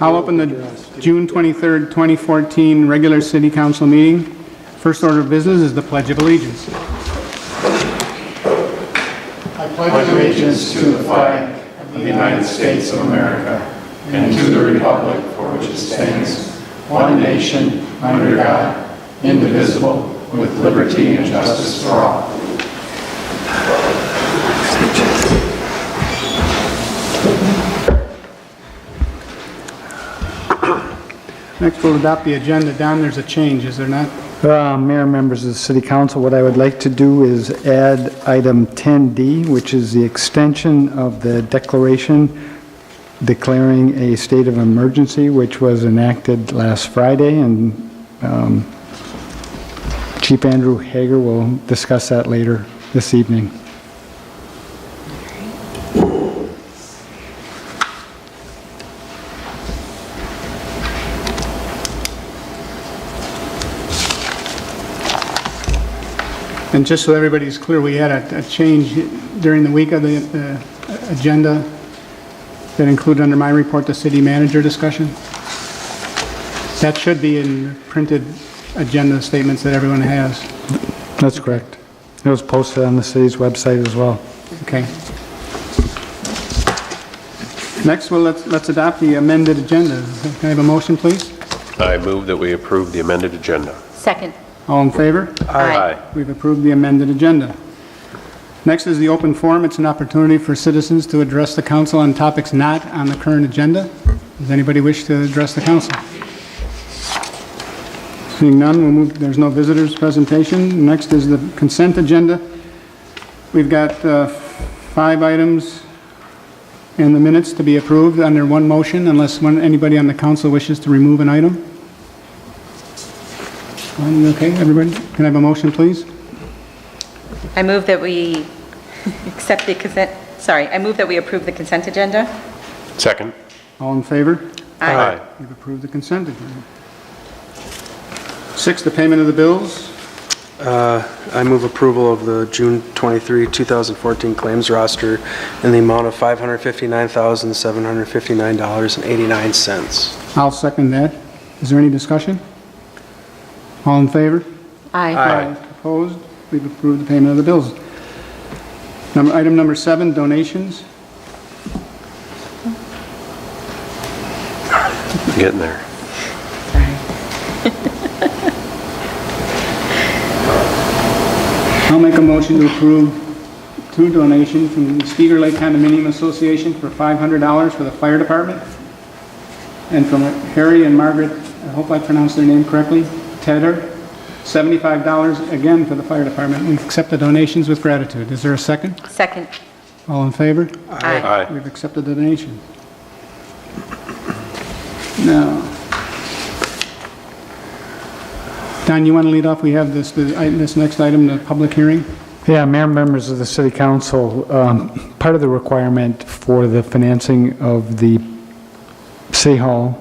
I'll open the June 23rd, 2014 regular city council meeting. First order of business is the Pledge of Allegiance. I pledge allegiance to the flag of the United States of America and to the republic for which it stands, one nation, under God, indivisible, with liberty and justice for all. Next, we'll adopt the agenda. Don, there's a change, is there not? Mayor and members of the City Council, what I would like to do is add item 10D, which is the extension of the declaration declaring a state of emergency, which was enacted last Friday, and Chief Andrew Hager will discuss that later this evening. And just so everybody's clear, we had a change during the week of the agenda that included under my report the city manager discussion. That should be in the printed agenda statements that everyone has. That's correct. It was posted on the city's website as well. Okay. Next, well, let's adopt the amended agenda. Can I have a motion, please? I move that we approve the amended agenda. Second. All in favor? Aye. We've approved the amended agenda. Next is the open forum. It's an opportunity for citizens to address the council on topics not on the current agenda. Does anybody wish to address the council? Seeing none, we'll move. There's no visitors presentation. Next is the consent agenda. We've got 5 items in the minutes to be approved under one motion, unless anybody on the council wishes to remove an item. Okay, everybody? Can I have a motion, please? I move that we accept the consent, I move that we approve the consent agenda. Second. All in favor? Aye. We've approved the consent agenda. 6, the payment of the bills. I move approval of the June 23, 2014 claims roster in the amount of $559,759.89. I'll second that. Is there any discussion? All in favor? Aye. Opposed? We've approved the payment of the bills. Item number 7, donations. Getting there. I'll make a motion to approve 2 donations from the Steger Lake Condominium Association for $500 for the fire department, and from Harry and Margaret, I hope I pronounced their name correctly, Tedder, $75 again for the fire department. We accept the donations with gratitude. Is there a second? Second. All in favor? Aye. We've accepted the donation. Now, Don, you want to lead off? We have this next item, the public hearing. Yeah, Mayor and members of the City Council, part of the requirement for the financing of the City Hall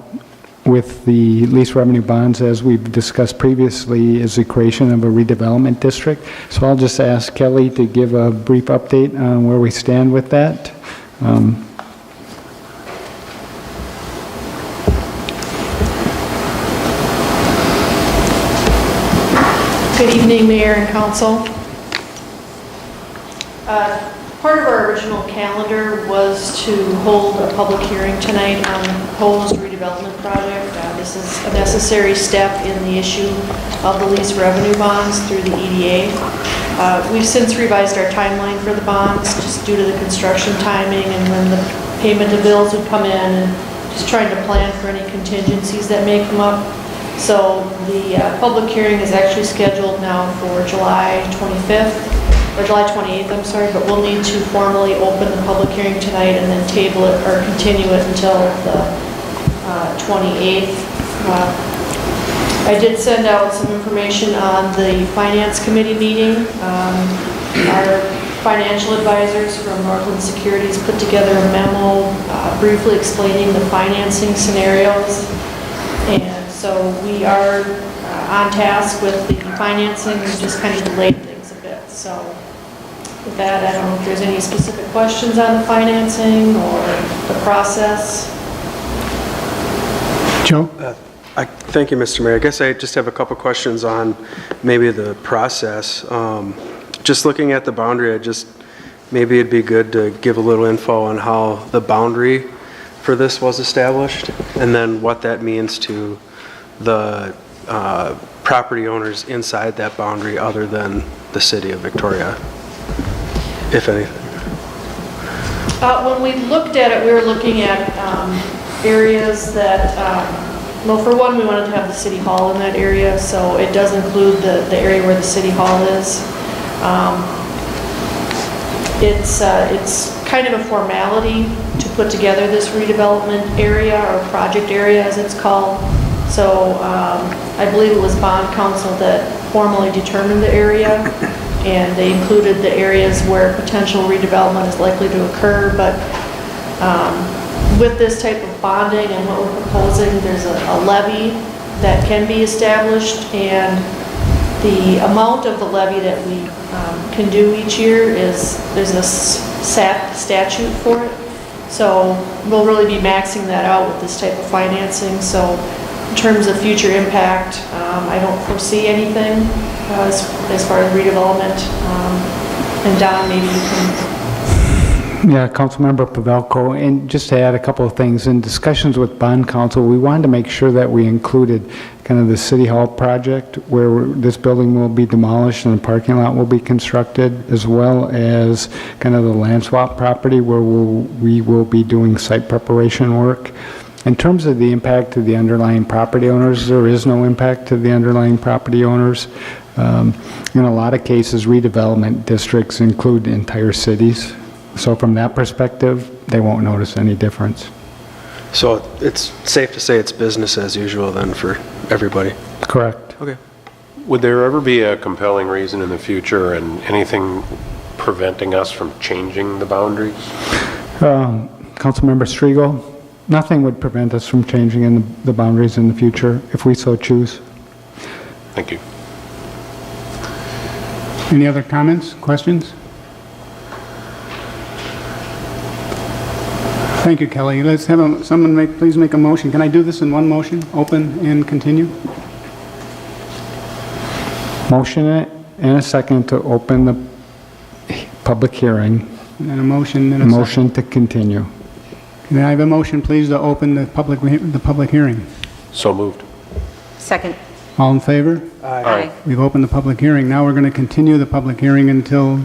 with the lease revenue bonds, as we've discussed previously, is the creation of a redevelopment district. So I'll just ask Kelly to give a brief update on where we stand with that. Good evening, Mayor and Council. Part of our original calendar was to hold a public hearing tonight on the proposed redevelopment project. This is a necessary step in the issue of the lease revenue bonds through the EDA. We've since revised our timeline for the bonds just due to the construction timing and when the payment of bills would come in, and just trying to plan for any contingencies that may come up. So the public hearing is actually scheduled now for July 25th. Or July 28th, I'm sorry, but we'll need to formally open the public hearing tonight and then table it or continue it until the 28th. I did send out some information on the Finance Committee meeting. Our financial advisors from Northland Securities put together a memo briefly explaining the financing scenarios. And so we are on task with the financing. We've just kind of delayed things a bit. So with that, I don't know if there's any specific questions on the financing or the process. Joe? Thank you, Mr. Mayor. I guess I just have a couple questions on maybe the process. Just looking at the boundary, maybe it'd be good to give a little info on how the boundary for this was established, and then what that means to the property owners inside that boundary other than the city of Victoria, if anything. When we looked at it, we were looking at areas that, well, for one, we wanted to have the city hall in that area, so it does include the area where the city hall is. It's kind of a formality to put together this redevelopment area, or project area as it's called. So I believe it was bond council that formally determined the area, and they included the areas where potential redevelopment is likely to occur. But with this type of bonding and what we're proposing, there's a levy that can be established, and the amount of the levy that we can do each year there's a statute for it. So we'll really be maxing that out with this type of financing. So in terms of future impact, I don't foresee anything as far as redevelopment. And Don, maybe you can... Yeah, Councilmember Pavelko, and just to add a couple of things, in discussions with bond council, we wanted to make sure that we included kind of the city hall project where this building will be demolished and the parking lot will be constructed, as well as kind of the land swap property where we will be doing site preparation work. In terms of the impact to the underlying property owners, there is no impact to the underlying property owners. In a lot of cases, redevelopment districts include entire cities. So from that perspective, they won't notice any difference. So it's safe to say it's business as usual then for everybody? Correct. Okay. Would there ever be a compelling reason in the future and anything preventing us from changing the boundaries? Councilmember Striegel, nothing would prevent us from changing the boundaries in the future if we so choose. Thank you. Any other comments, questions? Thank you, Kelly. Let's have someone please make a motion. Can I do this in one motion? Open and continue? Motion and a second to open the public hearing. And a motion and a second. Motion to continue. Can I have a motion, please, to open the public hearing? So moved. Second. All in favor? Aye. We've opened the public hearing. Now we're going to continue the public hearing until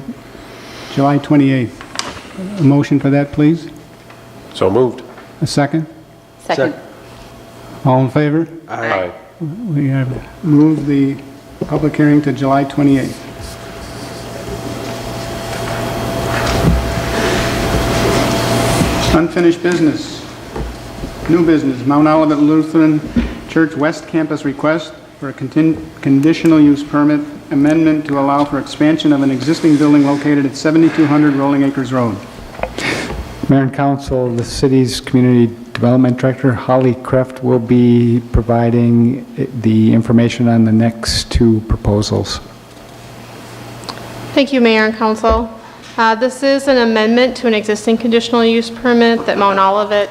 July 28th. A motion for that, please? So moved. A second? Second. All in favor? Aye. We have moved the public hearing to July 28th. Unfinished business. New business. Mount Olivet Lutheran Church West Campus request for a conditional use permit amendment to allow for expansion of an existing building located at 7200 Rolling Acres Road. Mayor and Council, the city's Community Development Director, Holly Kreft, will be providing the information on the next two proposals. Thank you, Mayor and Council. This is an amendment to an existing conditional use permit that Mount Olivet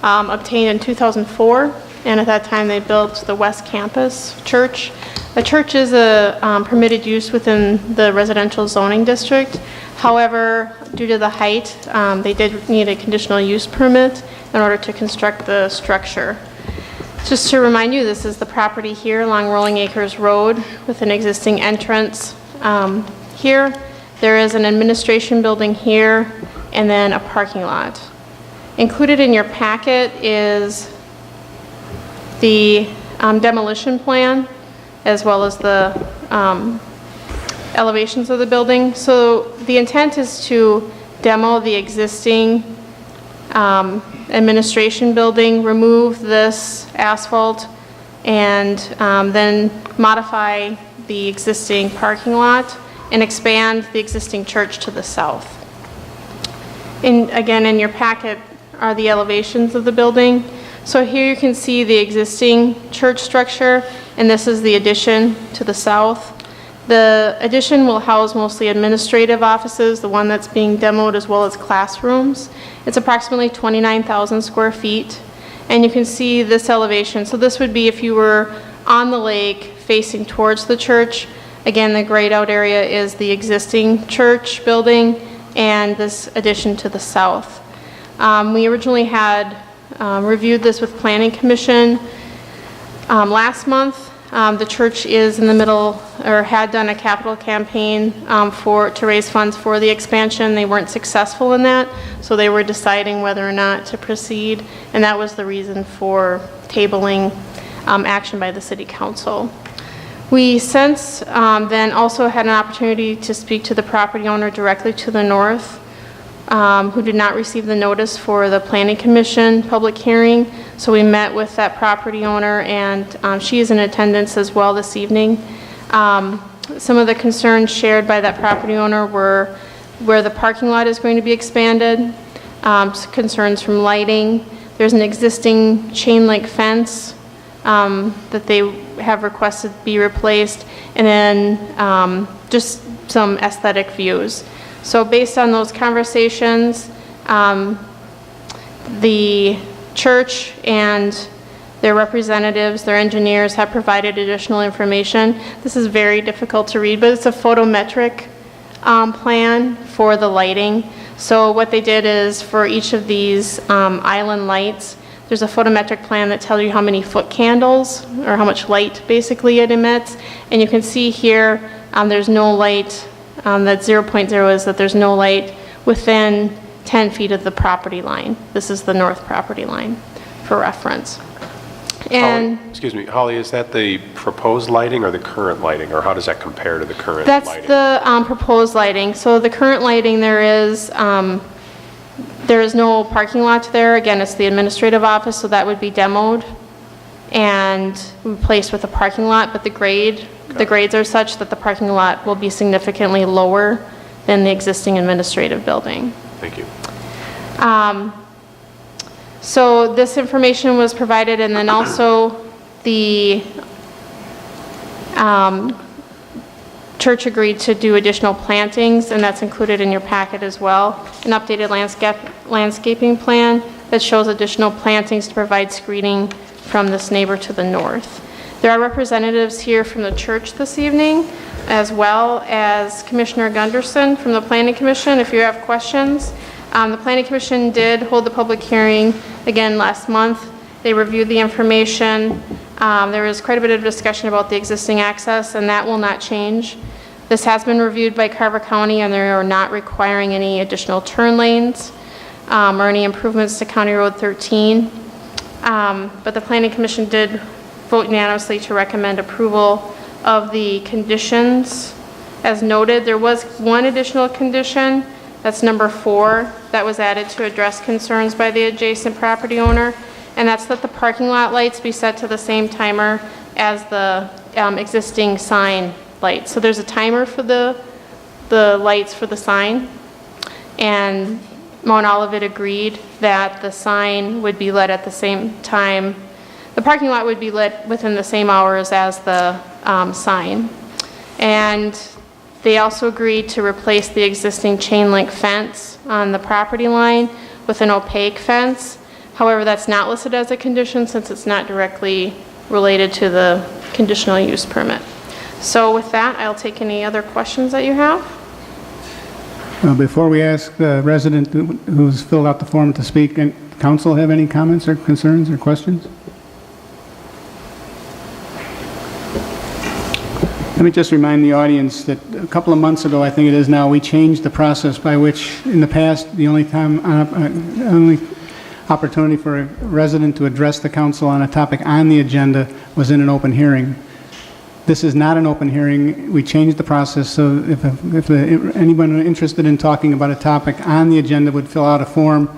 obtained in 2004, and at that time they built the West Campus Church. A church is a permitted use within the residential zoning district. However, due to the height, they did need a conditional use permit in order to construct the structure. Just to remind you, this is the property here along Rolling Acres Road with an existing entrance here. There is an administration building here and then a parking lot. Included in your packet is the demolition plan as well as the elevations of the building. So the intent is to demo the existing administration building, remove this asphalt, and then modify the existing parking lot and expand the existing church to the south. Again, in your packet are the elevations of the building. So here you can see the existing church structure, and this is the addition to the south. The addition will house mostly administrative offices, the one that's being demoed, as well as classrooms. It's approximately 29,000 square feet, And you can see this elevation. So this would be if you were on the lake facing towards the church. Again, the grayed out area is the existing church building and this addition to the south. We originally had reviewed this with Planning Commission last month. The church is in the middle, or had done a capital campaign to raise funds for the expansion. They weren't successful in that, so they were deciding whether or not to proceed, and that was the reason for tabling action by the City Council. We since then also had an opportunity to speak to the property owner directly to the north, who did not receive the notice for the Planning Commission public hearing. So we met with that property owner, and she is in attendance as well this evening. Some of the concerns shared by that property owner were where the parking lot is going to be expanded, concerns from lighting. There's an existing chain link fence that they have requested be replaced, and then just some aesthetic views. So based on those conversations, the church and their representatives, their engineers have provided additional information. This is very difficult to read, but it's a photometric plan for the lighting. So what they did is for each of these island lights, there's a photometric plan that tells you how many foot candles, or how much light basically it emits. And you can see here, there's no light, that 0.0 is that there's no light within 10 feet of the property line. This is the north property line for reference. And Excuse me, Holly, is that the proposed lighting or the current lighting, or how does that compare to the current that's lighting? the proposed lighting. So the current lighting, there is no parking lot there. Again, it's the administrative office, so that would be demoed and replaced with a parking lot, but the grades are such that the parking lot will be significantly lower than the existing administrative building. Thank you. So this information was provided, and then also the church agreed to do additional plantings, and that's included in your packet as well. An updated landscaping plan that shows additional plantings to provide screening from this neighbor to the north. There are representatives here from the church this evening, as well as Commissioner Gunderson from the Planning Commission, if you have questions. The Planning Commission did hold the public hearing again last month. They reviewed the information. There was quite a bit of discussion about the existing access, and that will not change. This has been reviewed by Carver County, and they are not requiring any additional turn lanes or any improvements to County Road 13. But the Planning Commission did vote unanimously to recommend approval of the conditions. As noted, there was one additional condition, that's number 4, that was added to address concerns by the adjacent property owner, and that's that the parking lot lights be set to the same timer as the existing sign lights. So there's a timer for the lights for the sign, and Mount Olivet agreed that the sign would be lit at the same time. The parking lot would be lit within the same hours as the sign. And they also agreed to replace the existing chain link fence on the property line with an opaque fence. However, that's not listed as a condition since it's not directly related to the conditional use permit. So with that, I'll take any other questions that you have. Before we ask the resident who's filled out the form to speak, and council have any comments or concerns or questions? Let me just remind the audience that a couple of months ago, I think it is now, we changed the process by which, in the past, the only opportunity for a resident to address the council on a topic on the agenda was in an open hearing. This is not an open hearing. We changed the process, so if anyone interested in talking about a topic on the agenda would fill out a form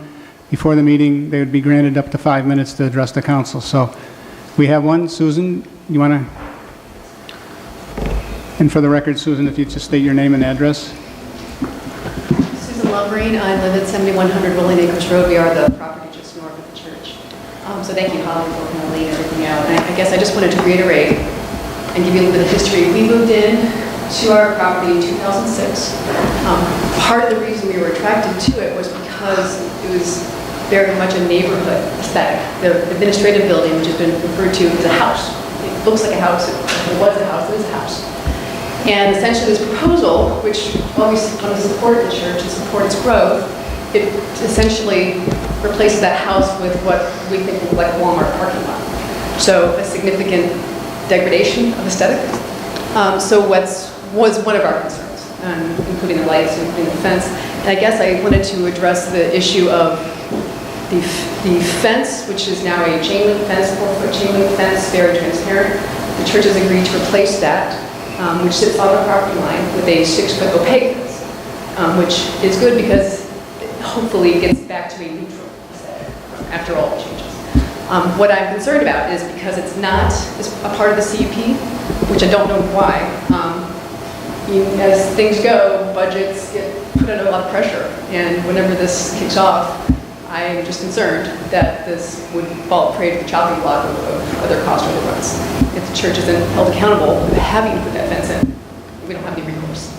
before the meeting, they would be granted up to 5 minutes to address the council. So we have one. Susan, you want to? And for the record, Susan, if you just state your name and address. Susan Loverine, I live at 7100 Rolling Acres Road. We are the property just north of the church. So thank you, Holly, for laying everything out. And I guess I just wanted to reiterate and give you a little bit of history. We moved in to our property in 2006. Part of the reason we were attracted to it was because it was very much a neighborhood aesthetic. The administrative building, which has been referred to as a house. It looks like a house, it was a house, it is a house. And essentially this proposal, which while we want to support the church and support its growth, it essentially replaces that house with what we think will look like a Walmart parking lot. So a significant degradation of aesthetic. So was one of our concerns, including the lights, including the fence. And I guess I wanted to address the issue of the fence, which is now a chain link fence, 4-foot chain link fence, very transparent. The church has agreed to replace that, which sits on the property line, with a 6-foot opaque fence, which is good because hopefully it gets back to a neutral aesthetic after all the changes. What I'm concerned about is because it's not a part of the CUP, which I don't know why. As things go, budgets get put under a lot of pressure, and whenever this kicks off, I am just concerned that this would fall prey to the chopping block of other cost overruns. If the church isn't held accountable for having to put that fence in, we don't have any recourse.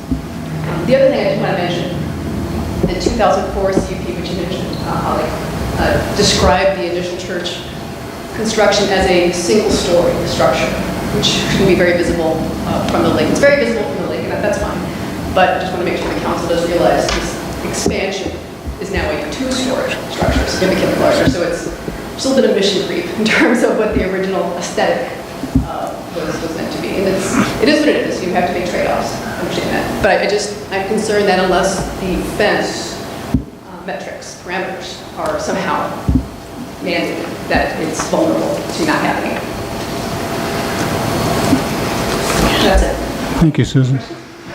The other thing I just want to mention, the 2004 CUP, which you mentioned, Holly, described the initial church construction as a single-story structure, which can be very visible from the lake. It's very visible from the lake, and that's fine. But I just want to make sure the council does realize this expansion is now a 2-story structure, significantly larger. So it's just a little bit of mission creep in terms of what the original aesthetic was meant to be. And it is what it is. You have to make trade-offs. I understand that. But I'm concerned that unless the fence metrics, parameters are somehow mandated, that it's vulnerable to not happening. That's it. Thank you, Susan.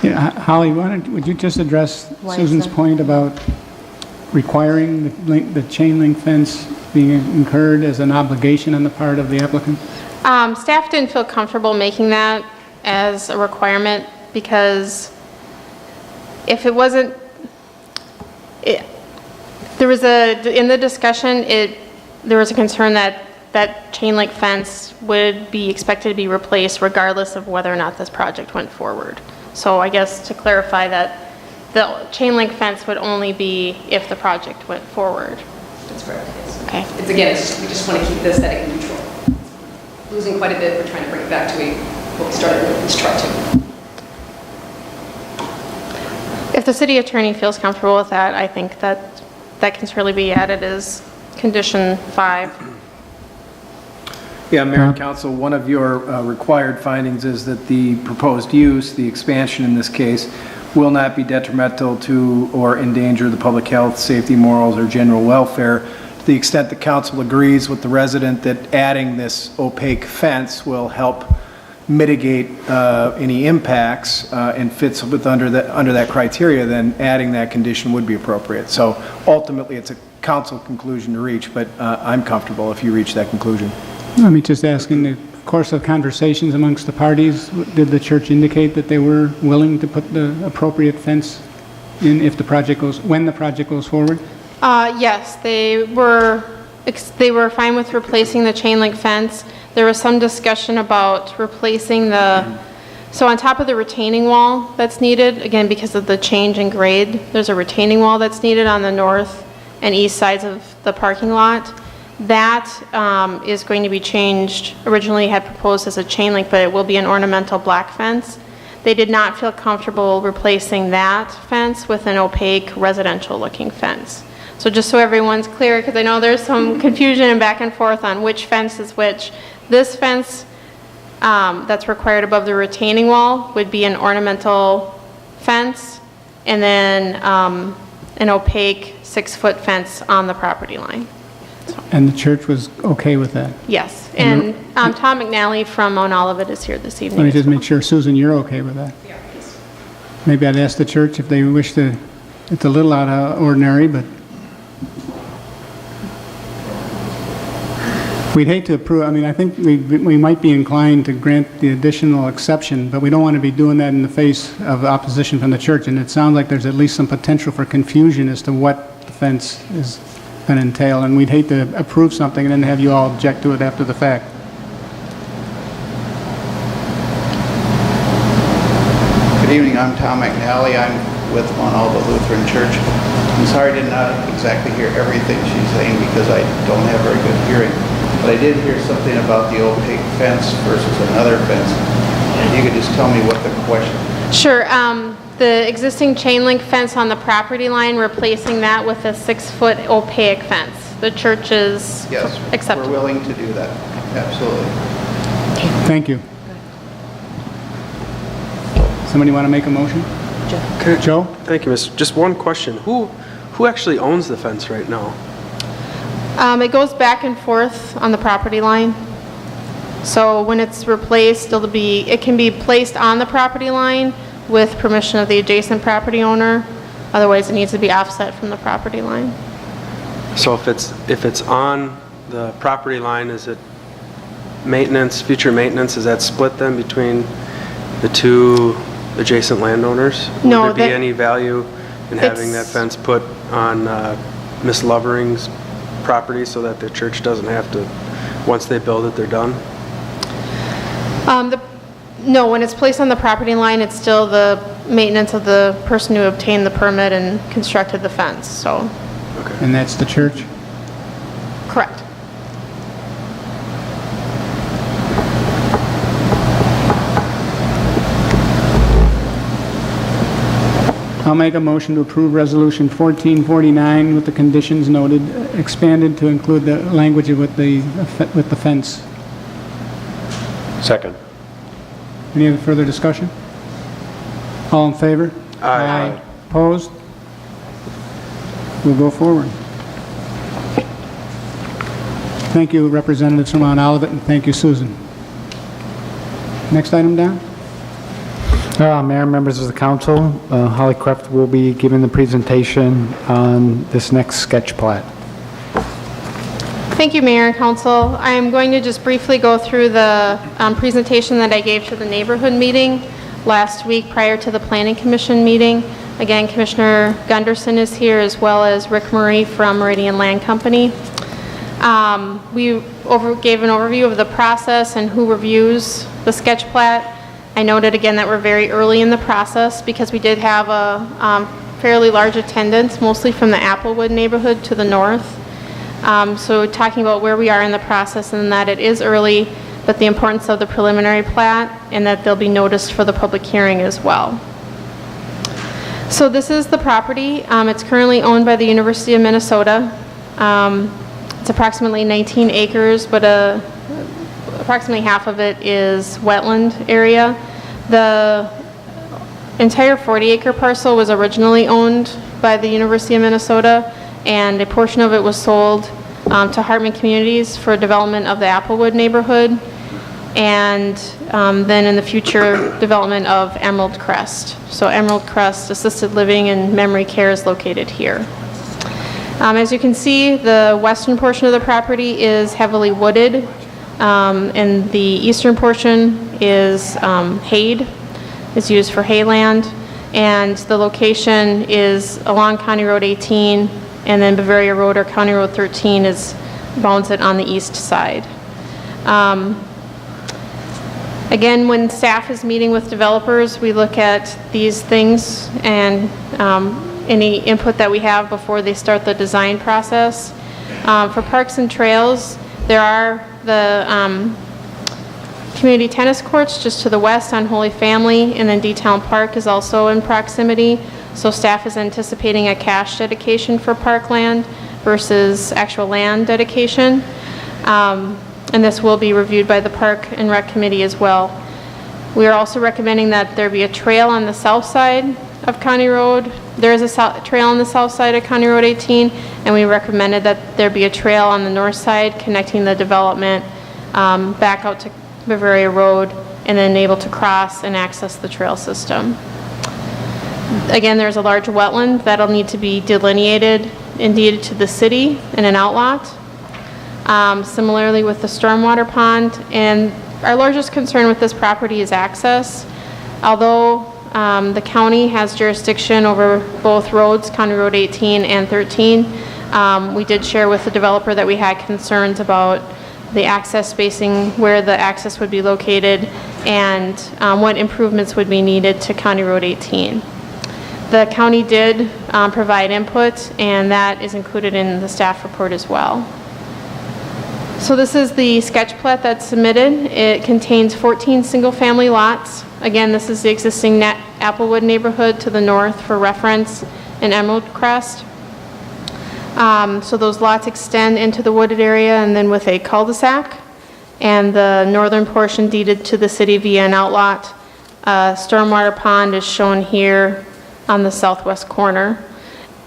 Yeah, Holly, would you just address Why is Susan's that? point about requiring the chain link fence being incurred as an obligation on the part of the applicant? Staff didn't feel comfortable making that as a requirement because if it wasn't, in the discussion, there was a concern that that chain link fence would be expected to be replaced regardless of whether or not this project went forward. So I guess to clarify that the chain link fence would only be if the project went forward. That's correct. Yes. Okay. We just want to keep the aesthetic neutral. Losing quite a bit, we're trying to bring it back to what we started with, let's try to. If the city attorney feels comfortable with that, I think that can certainly be added as condition 5. Yeah, Mayor and Council, one of your required findings is that the proposed use, the expansion in this case, will not be detrimental to or endanger the public health, safety, morals, or general welfare. To the extent the council agrees with the resident that adding this opaque fence will help mitigate any impacts and fits under that criteria, then adding that condition would be appropriate. So ultimately, it's a council conclusion to reach, but I'm comfortable if you reach that conclusion. Let me just ask, in the course of conversations amongst the parties, did the church indicate that they were willing to put the appropriate fence in if when the project goes forward? Yes, they were fine with replacing the chain link fence. There was some discussion about replacing so on top of the retaining wall that's needed, again, because of the change in grade, there's a retaining wall that's needed on the north and east sides of the parking lot. That is going to be changed. Originally had proposed as a chain link, but it will be an ornamental black fence. They did not feel comfortable replacing that fence with an opaque residential looking fence. So just so everyone's clear, because I know there's some confusion and back and forth on which fence is which. This fence that's required above the retaining wall would be an ornamental fence, and then an opaque 6-foot fence on the property line. And the church was okay with that? Yes, and Tom McNally from Mount Olivet is here this evening. Let me just make sure, Susan, you're okay with that? Yeah, please. Maybe I'd ask the church if they wish to, it's a little out of ordinary, but we'd hate to approve, I think we might be inclined to grant the additional exception, but we don't want to be doing that in the face of opposition from the church, and it sounds like there's at least some potential for confusion as to what the fence is going to entail, and we'd hate to approve something and then have you all object to it after the fact. Good evening, I'm Tom McNally. I'm with Mount Alba Lutheran Church. I'm sorry I did not exactly hear everything she's saying because I don't have very good hearing. But I did hear something about the opaque fence versus another fence. If you could just tell me what the question. Sure. The existing chain link fence on the property line, replacing that with a 6-foot opaque fence. The church is Yes, acceptable. we're willing to do that. Absolutely. Thank you. Somebody want to make a motion? Joe? Thank you, Mr. Just one question. Who actually owns the fence right now? It goes back and forth on the property line. So when it's replaced, it can be placed on the property line with permission of the adjacent property owner. Otherwise, it needs to be offset from the property line. So if it's on the property line, is it maintenance, future maintenance, is that split then between the two adjacent landowners? No, Would there be any value in having that fence put on Miss Lovering's property so that the church doesn't have to, once they build it, they're done? No, when it's placed on the property line, it's still the maintenance of the person who obtained the permit and constructed the fence, so. And that's the church? Correct. I'll make a motion to approve Resolution 1449 with the conditions noted, expanded to include the language with the fence. Second. Any other further discussion? All in favor? Aye. Opposed? We'll go forward. Thank you, representatives from Mount Olivet, and thank you, Susan. Next item down? Mayor, members of the council, Holly Kreft will be giving the presentation on this next sketch plat. Thank you, Mayor and Council. I'm going to just briefly go through the presentation that I gave to the neighborhood meeting last week prior to the Planning Commission meeting. Again, Commissioner Gunderson is here, as well as Rick Murray from Meridian Land Company. We gave an overview of the process and who reviews the sketch plat. I noted again that we're very early in the process because we did have a fairly large attendance, mostly from the Applewood neighborhood to the north. So talking about where we are in the process and that it is early, but the importance of the preliminary plat and that they'll be noticed for the public hearing as well. So this is the property. It's currently owned by the University of Minnesota. It's approximately 19 acres, but approximately half of it is wetland area. The entire 40-acre parcel was originally owned by the University of Minnesota, and a portion of it was sold to Hartman Communities for development of the Applewood neighborhood, and then in the future, development of Emerald Crest. So Emerald Crest Assisted Living and Memory Care is located here. As you can see, the western portion of the property is heavily wooded, and the eastern portion is hayed. It's used for hayland, and the location is along County Road 18, and then Bavaria Road or County Road 13 bounds it on the east side. Again, when staff is meeting with developers, we look at these things and any input that we have before they start the design process. For parks and trails, there are the community tennis courts just to the west on Holy Family, and then D-Town Park is also in proximity. So staff is anticipating a cash dedication for parkland versus actual land dedication. And this will be reviewed by the Park and Rec Committee as well. We are also recommending that there be a trail on the south side of County Road. There is a trail on the south side of County Road 18, and we recommended that there be a trail on the north side connecting the development back out to Bavaria Road, and then able to cross and access the trail system. Again, there's a large wetland that'll need to be delineated and deeded to the city in an outlot. Similarly with the stormwater pond, and our largest concern with this property is access. Although the county has jurisdiction over both roads, County Road 18 and 13, we did share with the developer that we had concerns about the access spacing, where the access would be located, and what improvements would be needed to County Road 18. The county did provide input, and that is included in the staff report as well. So this is the sketch plat that's submitted. It contains 14 single-family lots. Again, this is the existing Applewood neighborhood to the north for reference in Emerald Crest. So those lots extend into the wooded area and then with a cul-de-sac, and the northern portion deeded to the city via an outlot. Stormwater pond is shown here on the southwest corner.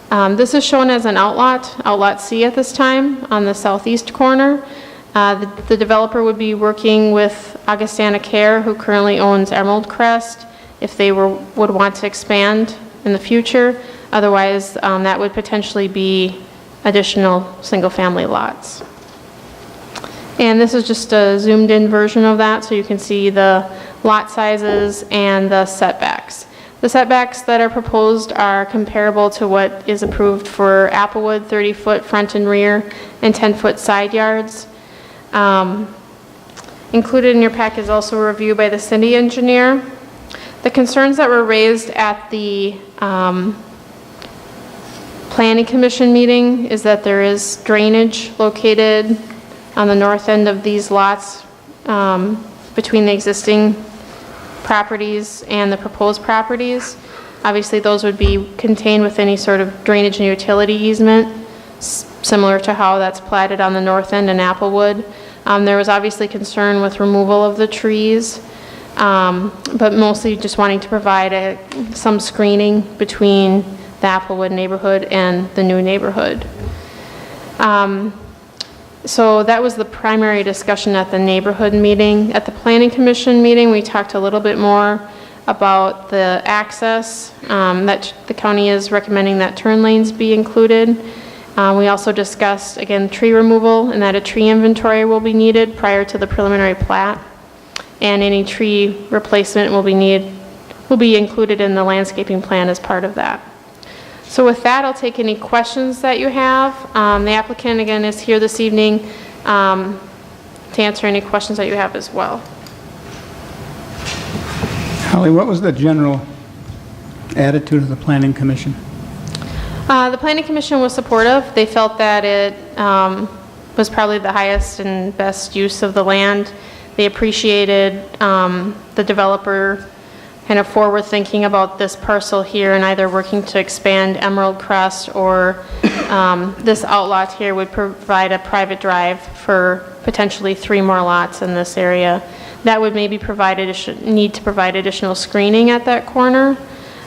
This is shown as an outlot C at this time on the southeast corner. The developer would be working with Augustana Care, who currently owns Emerald Crest, if they would want to expand in the future. Otherwise, that would potentially be additional single-family lots. And this is just a zoomed-in version of that, so you can see the lot sizes and the setbacks. The setbacks that are proposed are comparable to what is approved for Applewood, 30-foot front and rear and 10-foot side yards. Included in your pack is also a review by the city engineer. The concerns that were raised at the Planning Commission meeting is that there is drainage located on the north end of these lots between the existing properties and the proposed properties. Obviously, those would be contained with any sort of drainage and utility easement, similar to how that's platted on the north end in Applewood. There was obviously concern with removal of the trees, but mostly just wanting to provide some screening between the Applewood neighborhood and the new neighborhood. So that was the primary discussion at the neighborhood meeting. At the Planning Commission meeting, we talked a little bit more about the access, that the county is recommending that turn lanes be included. We also discussed, again, tree removal and that a tree inventory will be needed prior to the preliminary plat. And any tree replacement will be included in the landscaping plan as part of that. So with that, I'll take any questions that you have. The applicant, again, is here this evening to answer any questions that you have as well. Holly, what was the general attitude of the Planning Commission? The Planning Commission was supportive. They felt that it was probably the highest and best use of the land. They appreciated the developer kind of forward thinking about this parcel here and either working to expand Emerald Crest or this outlot here would provide a private drive for potentially 3 more lots in this area. That would maybe need to provide additional screening at that corner.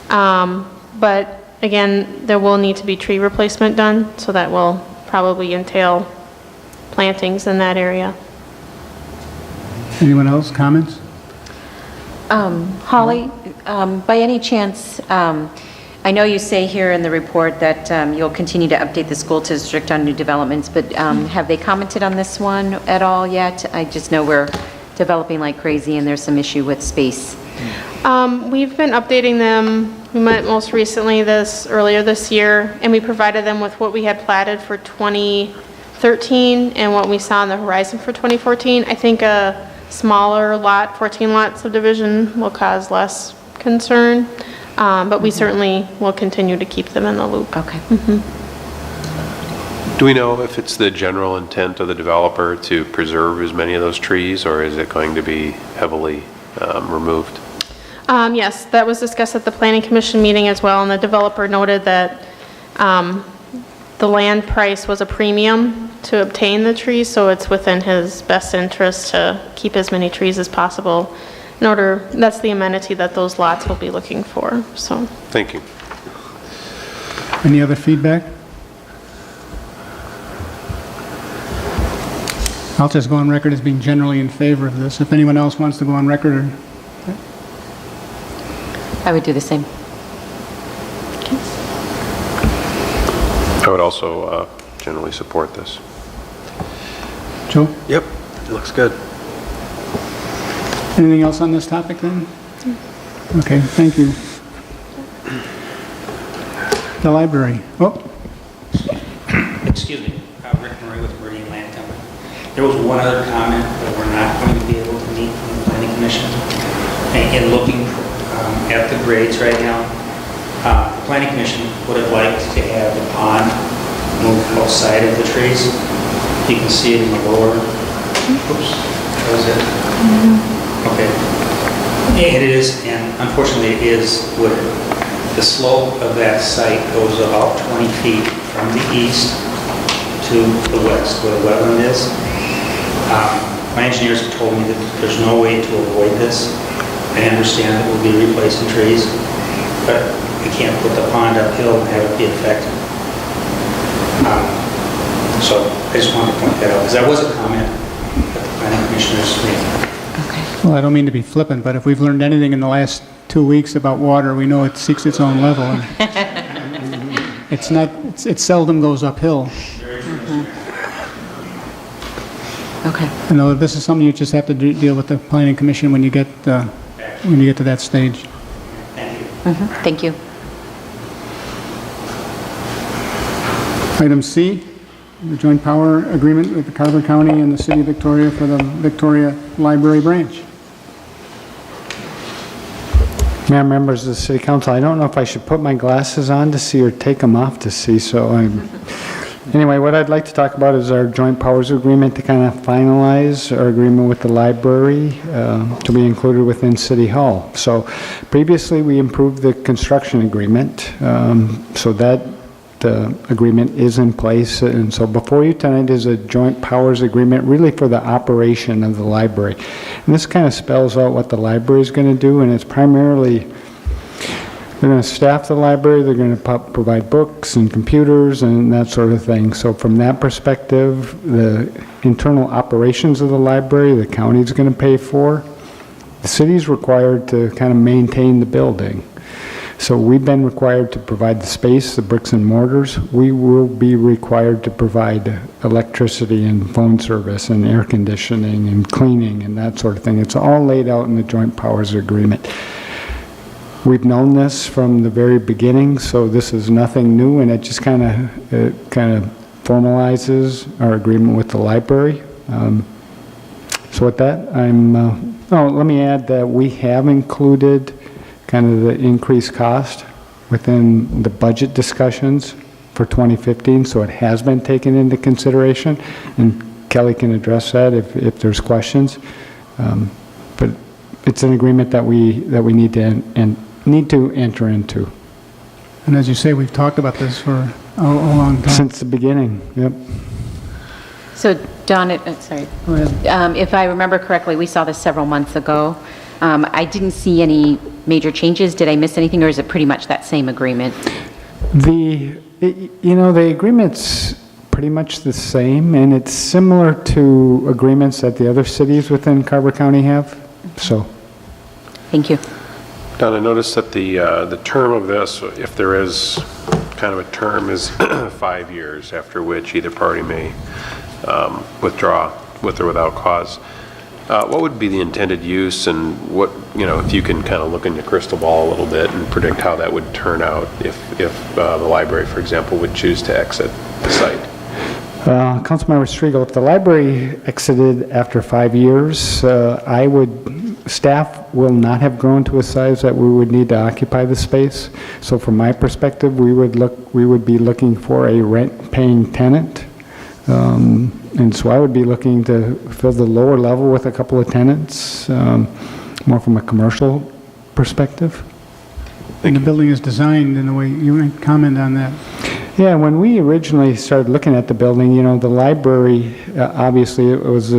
But again, there will need to be tree replacement done, so that will probably entail plantings in that area. Anyone else, comments? Holly, by any chance, I know you say here in the report that you'll continue to update the school district on new developments, but have they commented on this one at all yet? I just know we're developing like crazy and there's some issue with space. We've been updating them. We met most recently earlier this year, and we provided them with what we had platted for 2013 and what we saw on the horizon for 2014. I think a smaller lot, 14-lot subdivision will cause less concern, but we certainly will continue to keep them in the loop. Okay. Do we know if it's the general intent of the developer to preserve as many of those trees, or is it going to be heavily removed? Yes, that was discussed at the Planning Commission meeting as well, and the developer noted that the land price was a premium to obtain the trees, so it's within his best interest to keep as many trees as possible in order, that's the amenity that those lots will be looking for, so. Thank you. Any other feedback? I'll just go on record as being generally in favor of this. If anyone else wants to go on record, or I would do the same. I would also generally support this. Joe? Yep, looks good. Anything else on this topic then? Okay, thank you. The library. Oh, Excuse me, Rick Murray with Meridian Land Company. There was one other comment that we're not going to be able to meet from the Planning Commission. In looking at the grades right now, Planning Commission would have liked to have the pond moved outside of the trees. You can see it in the lower, oops, that was it? Okay. It is, and unfortunately it is wooded. The slope of that site goes about 20 feet from the east to the west, where the wetland is. My engineers have told me that there's no way to avoid this. I understand that we'll be replacing trees, but we can't put the pond uphill and have it be affected. So I just wanted to point that out, because that was a comment that the planning commissioners made. Well, I don't mean to be flippant, but if we've learned anything in the last 2 weeks about water, we know it seeks its own level. It's not, it seldom goes uphill. Okay. I know this is something you just have to deal with the planning commission when you get to that stage. Thank you. Item C, the joint power agreement with the Carver County and the City of Victoria for the Victoria Library branch. Mayor, members of the City Council, I don't know if I should put my glasses on to see or take them off to see, so anyway, what I'd like to talk about is our joint powers agreement to kind of finalize our agreement with the library to be included within City Hall. So previously, we improved the construction agreement, so that the agreement is in place. And so before you tonight is a joint powers agreement really for the operation of the library. And this kind of spells out what the library is going to do, and it's primarily they're going to staff the library, they're going to provide books and computers and that sort of thing. So from that perspective, the internal operations of the library, the county is going to pay for. The city is required to kind of maintain the building. So we've been required to provide the space, the bricks and mortars. We will be required to provide electricity and phone service and air conditioning and cleaning and that sort of thing. It's all laid out in the joint powers agreement. We've known this from the very beginning, so this is nothing new, and it just kind of formalizes our agreement with the library. So with that, let me add that we have included kind of the increased cost within the budget discussions for 2015, so it has been taken into consideration, and Kelly can address that if there's questions. But it's an agreement that we need to enter into. And as you say, we've talked about this for a long time. Since the beginning, yep. So, Don, sorry. Go ahead. If I remember correctly, we saw this several months ago. I didn't see any major changes. Did I miss anything, or is it pretty much that same agreement? The agreement's pretty much the same, and it's similar to agreements that the other cities within Carver County have, so. Thank you. Don, I noticed that the term of this, if there is kind of a term, is 5 years, after which either party may withdraw with or without cause. What would be the intended use, and what, if you can kind of look in your crystal ball a little bit and predict how that would turn out if the library, for example, would choose to exit the site? Councilmember Striegel, if the library exited after 5 years, staff will not have grown to a size that we would need to occupy the space. So from my perspective, we would be looking for a rent-paying tenant. And so I would be looking to fill the lower level with a couple of tenants, more from a commercial perspective. And the building is designed in the way, you might comment on that. Yeah, when we originally started looking at the building, the library, obviously it was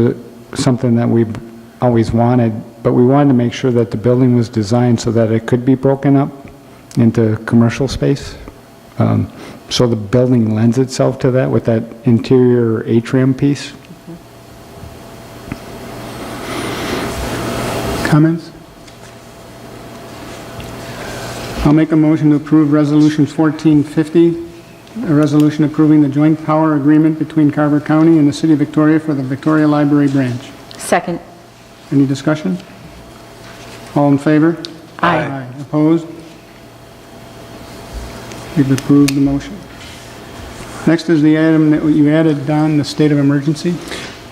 something that we've always wanted, but we wanted to make sure that the building was designed so that it could be broken up into commercial space. So the building lends itself to that with that interior atrium piece. Comments? I'll make a motion to approve Resolution 1450, a resolution approving the joint power agreement between Carver County and the City of Victoria for the Victoria Library branch. Second. Any discussion? All in favor? Aye. Opposed? You've approved the motion. Next is the item that you added, Don, the state of emergency.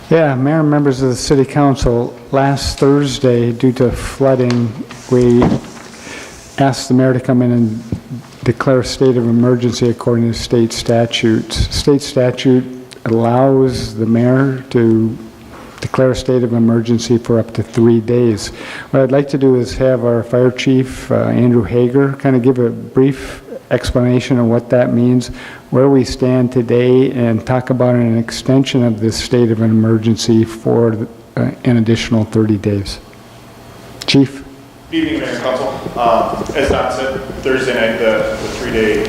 Yeah, Mayor and members of the City Council, last Thursday, due to flooding, we asked the mayor to come in and declare a state of emergency according to state statutes. State statute allows the mayor to declare a state of emergency for up to 3 days. What I'd like to do is have our fire chief, Andrew Hager, kind of give a brief explanation of what that means, where we stand today, and talk about an extension of this state of an emergency for an additional 30 days. Chief? Good evening, Mayor and Council. As Don said, Thursday night, the 3-day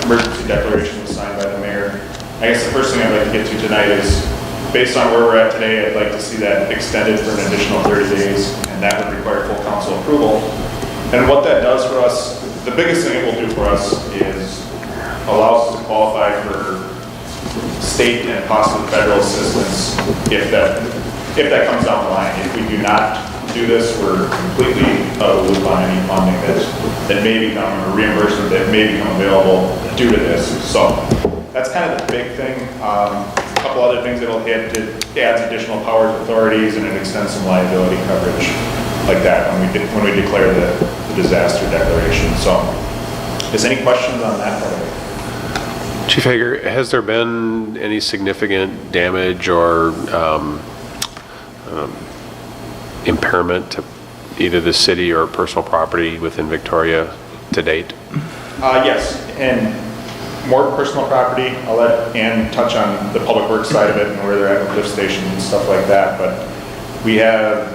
emergency declaration was signed by the mayor. I guess the first thing I'd like to get to tonight is, based on where we're at today, I'd like to see that extended for an additional 30 days, and that would require full council approval. And what that does for us, the biggest thing it will do for us is allows us to qualify for state and possibly federal assistance if that comes down the line. If we do not do this, we're completely out of the loop on any funding that may become, or reimbursement that may become available due to this. So that's kind of the big thing. A couple other things it'll hit, it adds additional powers, authorities, and it extends some liability coverage like that when we declare the disaster declaration. So, is any questions on that part of it? Chief Hager, has there been any significant damage or impairment to either the city or personal property within Victoria to date? Yes, and more personal property. I'll let Ann touch on the public works side of it and where they're at with lift stations and stuff like that. But we have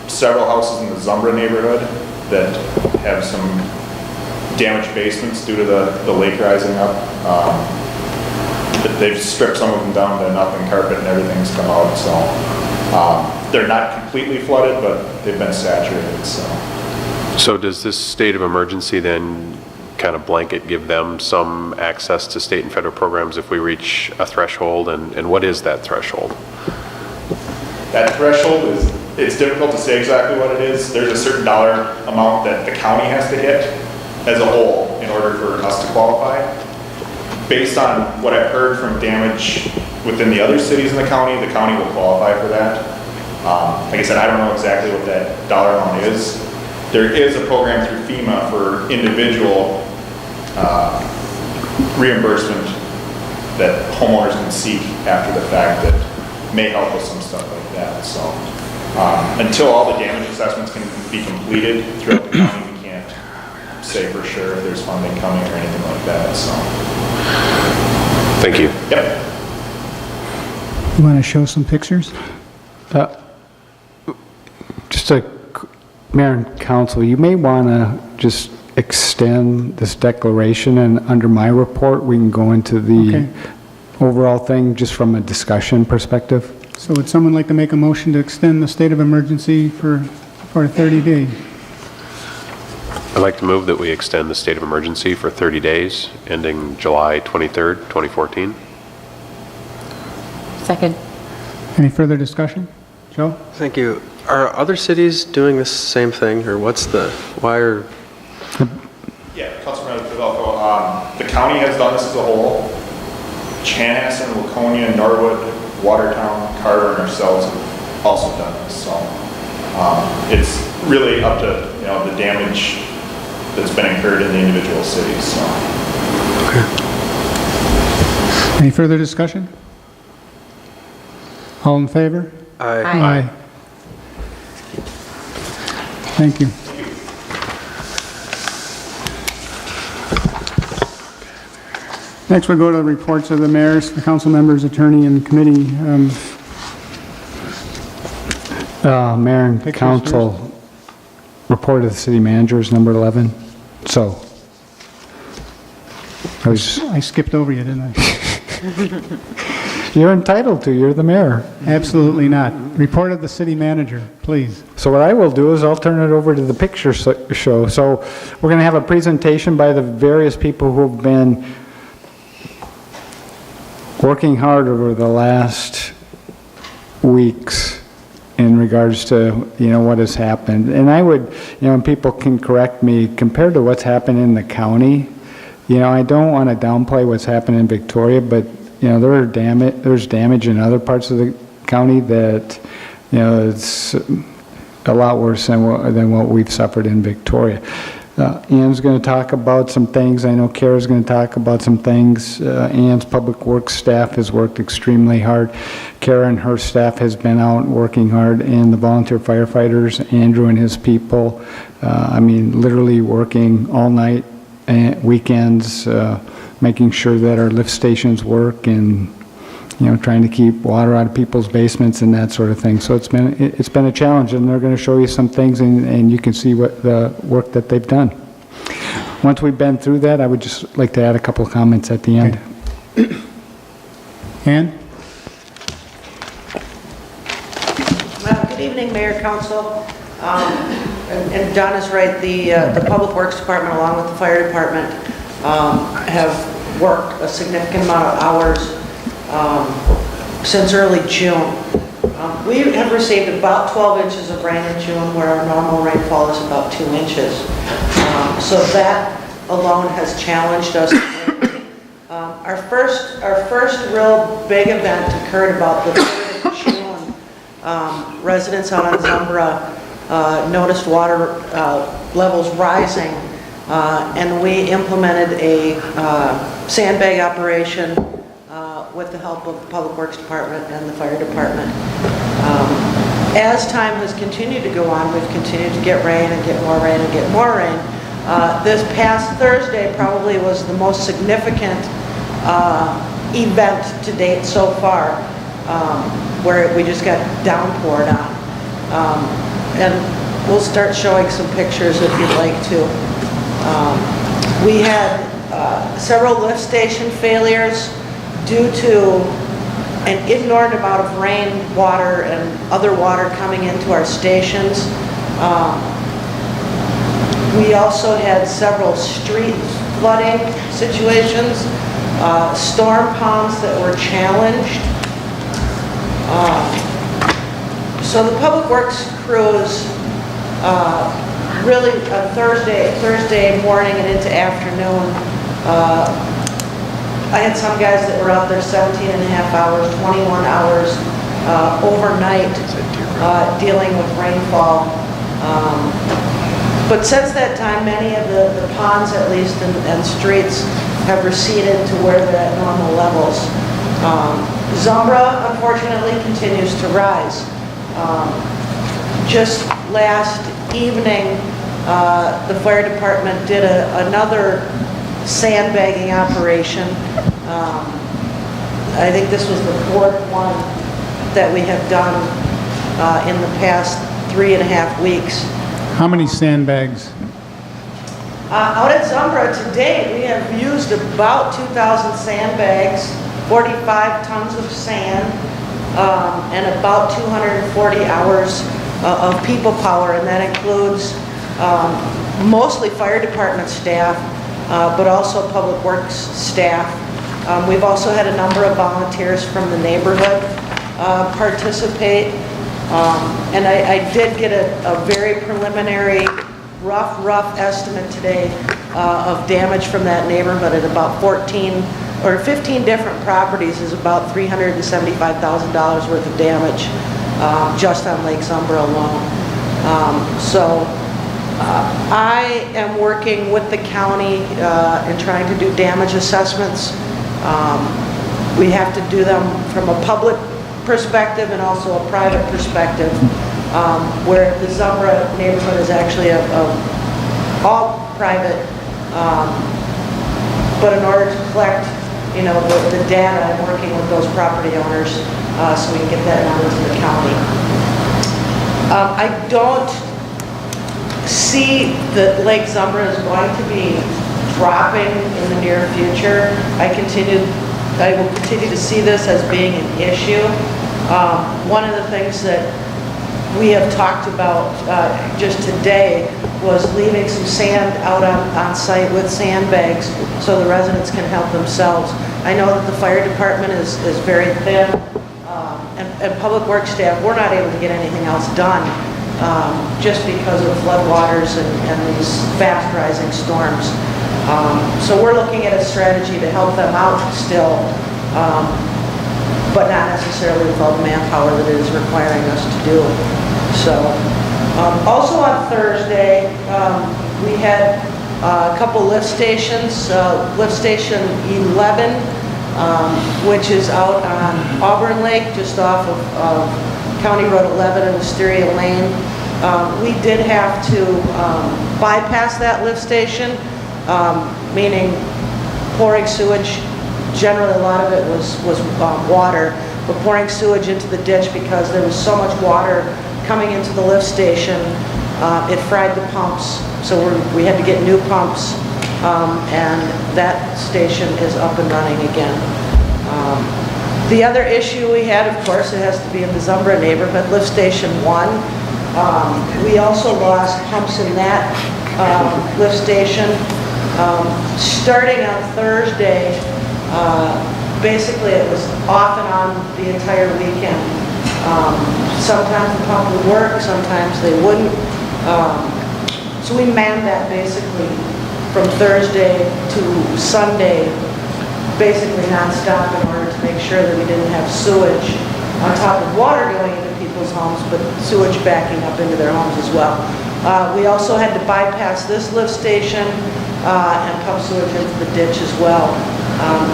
several houses in the Zumbra neighborhood that have some damaged basements due to the lake rising up. They've stripped some of them down to nothing, carpet and everything's come out. So they're not completely flooded, but they've been saturated. So does this state of emergency then kind of blanket give them some access to state and federal programs if we reach a threshold? And what is that threshold? That threshold it's difficult to say exactly what it is. There's a certain dollar amount that the county has to hit as a whole in order for us to qualify. Based on what I've heard from damage within the other cities in the county will qualify for that. Like I said, I don't know exactly what that dollar amount is. There is a program through FEMA for individual reimbursement that homeowners can seek after the fact that may help with some stuff like that. So until all the damage assessments can be completed throughout the county, we can't say for sure if there's funding coming or anything like that. So thank you. Yep. You want to show some pictures? Mayor and Council, you may want to just extend this declaration, and under my report, we can go into the overall thing just from a discussion perspective. So would someone like to make a motion to extend the state of emergency for 30 days? I'd like to move that we extend the state of emergency for 30 days, ending July 23rd, 2014. Second. Any further discussion? Joe? Thank you. Are other cities doing the same thing, or why are... Yeah, Councilmember Fidelco, the county has done this as a whole. Chanhassen, Laconia, Norwood, Watertown, Carter, and ourselves have also done this. So it's really up to the damage that's been incurred in the individual cities. So. Any further discussion? All in favor? Aye. Aye. Thank you. Next, we'll go to the reports of the mayors, the council members, attorney, and committee. Mayor and Council, report of the city manager is number 11. So, I skipped over you, didn't I? You're entitled to, you're the mayor. Absolutely not. Report of the city manager, please. So what I will do is I'll turn it over to the picture show. So we're going to have a presentation by the various people who have been working hard over the last weeks in regards to, what has happened. And I would, and people can correct me, compared to what's happened in the county, I don't want to downplay what's happened in Victoria, but there's damage in other parts of the county that, it's a lot worse than what we've suffered in Victoria. Ann's going to talk about some things. I know Kara's going to talk about some things. Ann's public works staff has worked extremely hard. Kara and her staff has been out working hard, and the volunteer firefighters, Andrew and his people, literally working all night and weekends, making sure that our lift stations work, and trying to keep water out of people's basements and that sort of thing. So it's been a challenge, and they're going to show you some things, and you can see what the work that they've done. Once we've been through that, I would just like to add a couple of comments at the end. Ann? Good evening, Mayor, Council. And Don is right, the Public Works Department, along with the Fire Department, have worked a significant amount of hours since early June. We have received about 12 inches of rain in June, where our normal rainfall is about 2 inches. So that alone has challenged us. Our first real big event occurred about the 3rd of June. Residents out on Zumbra noticed water levels rising, and we implemented a sandbag operation with the help of the Public Works Department and the Fire Department. As time has continued to go on, we've continued to get rain and get more rain and get more rain. This past Thursday probably was the most significant event to date so far, where we just got downpoured on. And we'll start showing some pictures if you'd like to. We had several lift station failures due to an inordinate amount of rain, water, and other water coming into our stations. We also had several street flooding situations, storm ponds that were challenged. So the Public Works crews really Thursday morning and into afternoon, I had some guys that were out there 17 and a half hours, 21 hours overnight dealing with rainfall. But since that time, many of the ponds, at least, and streets have receded to where they're at normal levels. Zumbra, unfortunately, continues to rise. Just last evening, the fire department did another sandbagging operation. I think this was the 4th one that we have done in the past 3.5 weeks. How many sandbags? Out at Zumbra to date, we have used about 2,000 sandbags, 45 tons of sand, and about 240 hours of people power, and that includes mostly fire department staff, but also public works staff. We've also had a number of volunteers from the neighborhood participate. And I did get a very preliminary, rough estimate today of damage from that neighborhood at about 14 or 15 different properties is about $375,000 worth of damage just on Lake Zumbra alone. So I am working with the county and trying to do damage assessments. We have to do them from a public perspective and also a private perspective, where the Zumbra neighborhood is actually all private. But in order to collect, the data, I'm working with those property owners so we can get that number to the county. I don't see that Lake Zumbra is going to be dropping in the near future. I will continue to see this as being an issue. One of the things that we have talked about just today was leaving some sand out on site with sandbags so the residents can help themselves. I know that the fire department is very thin, and public works staff, we're not able to get anything else done just because of floodwaters and these fast rising storms. So we're looking at a strategy to help them out still, but not necessarily with all the manpower that it is requiring us to do. So, also on Thursday, We had a couple lift stations, lift station 11, which is out on Auburn Lake, just off of County Road 11 and Wisteria Lane. We did have to bypass that lift station, meaning pouring sewage. Generally, a lot of it was water, but pouring sewage into the ditch because there was so much water coming into the lift station, it fried the pumps. So we had to get new pumps, and that station is up and running again. The other issue we had, of course, it has to be in the Zumbra neighborhood, lift station 1. We also lost pumps in that lift station. Starting on Thursday, basically it was off and on the entire weekend. Sometimes the pump would work, sometimes they wouldn't. So we manned that basically from Thursday to Sunday, basically nonstop, in order to make sure that we didn't have sewage on top of water going into people's homes, but sewage backing up into their homes as well. We also had to bypass this lift station and pump sewage into the ditch as well.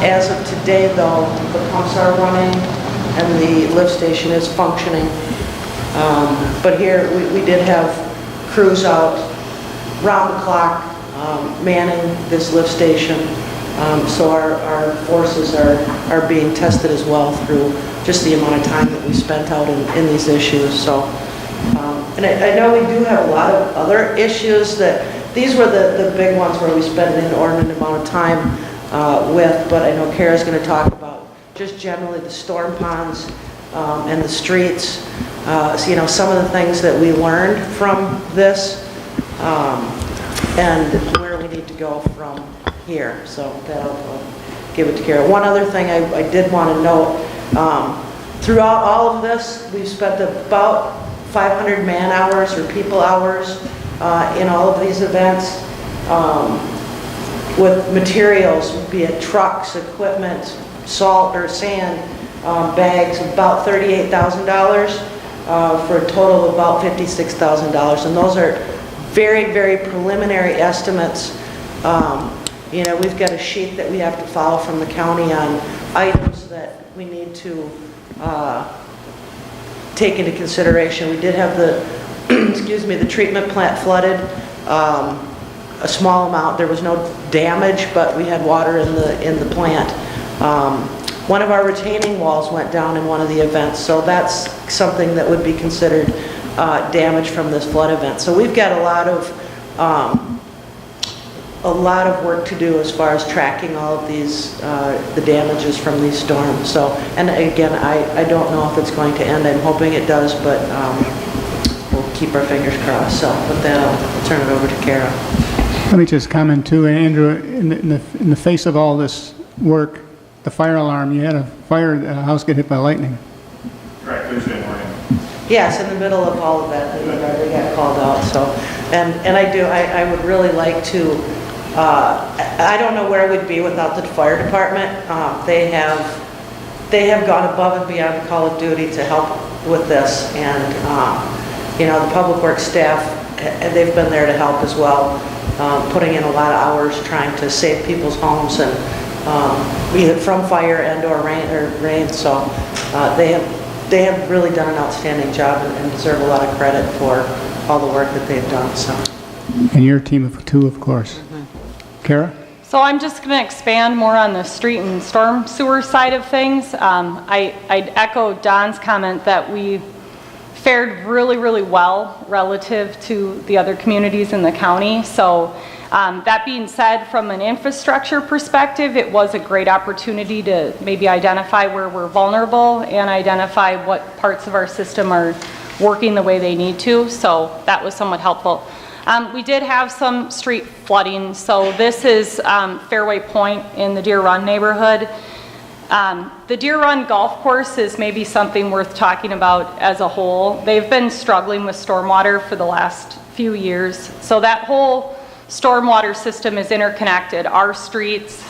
As of today, though, the pumps are running and the lift station is functioning. But here, we did have crews out round the clock manning this lift station. So our forces are being tested as well through just the amount of time that we spent out in these issues. So, and I know we do have a lot of other issues that, these were the big ones where we spent an inordinate amount of time with, but I know Kara's going to talk about just generally the storm ponds and the streets. So, you know, some of the things that we learned from this and where we need to go from here. So I'll give it to Kara. One other thing I did want to note, throughout all of this, we've spent about 500 man hours or people hours in all of these events with materials, be it trucks, equipment, salt or sand, bags, about $38,000 for a total of about $56,000. And those are very, very preliminary estimates. You know, we've got a sheet that we have to follow from the county on items that we need to take into consideration. We did have the, excuse me, the treatment plant flooded, a small amount. There was no damage, but we had water in the plant. One of our retaining walls went down in one of the events, so that's something that would be considered damage from this flood event. So we've got a lot of work to do as far as tracking all of these, the damages from these storms. So, and again, I don't know if it's going to end. I'm hoping it does, but we'll keep our fingers crossed. So with that, I'll turn it over to Kara. Let me just comment too, Andrew, in the face of all this work, the fire alarm, you had a house get hit by lightning. Right, Thursday morning. Yes, in the middle of all of that, they got called out. So, and I would really like to, I don't know where we'd be without the fire department. They have gone above and beyond Call of Duty to help with this, and you know, the public works staff, they've been there to help as well, putting in a lot of hours trying to save people's homes and either from fire and or rain. So they have really done an outstanding job and deserve a lot of credit for all the work that they've done. So. And your team of two, of course. Kara? So I'm just going to expand more on the street and storm sewer side of things. I'd echo Don's comment that we fared really, really well relative to the other communities in the county. So that being said, from an infrastructure perspective, it was a great opportunity to maybe identify where we're vulnerable and identify what parts of our system are working the way they need to. So that was somewhat helpful. We did have some street flooding. So this is Fairway Point in the Deer Run neighborhood. The Deer Run golf course is maybe something worth talking about as a whole. They've been struggling with stormwater for the last few years. So that whole stormwater system is interconnected. Our streets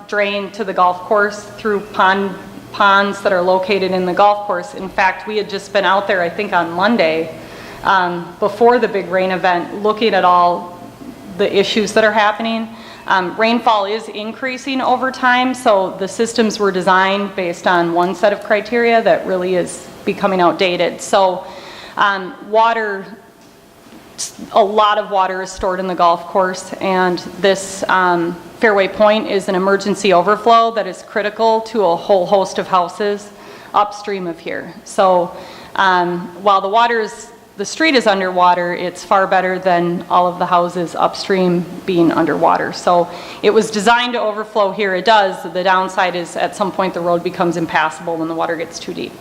drain to the golf course through ponds that are located in the golf course. In fact, we had just been out there, I think on Monday, before the big rain event, looking at all the issues that are happening. Rainfall is increasing over time, so the systems were designed based on one set of criteria that really is becoming outdated. So water, a lot of water is stored in the golf course, and this Fairway Point is an emergency overflow that is critical to a whole host of houses upstream of here. So while the street is underwater, it's far better than all of the houses upstream being underwater. So it was designed to overflow here. It does. The downside is at some point the road becomes impassable when the water gets too deep.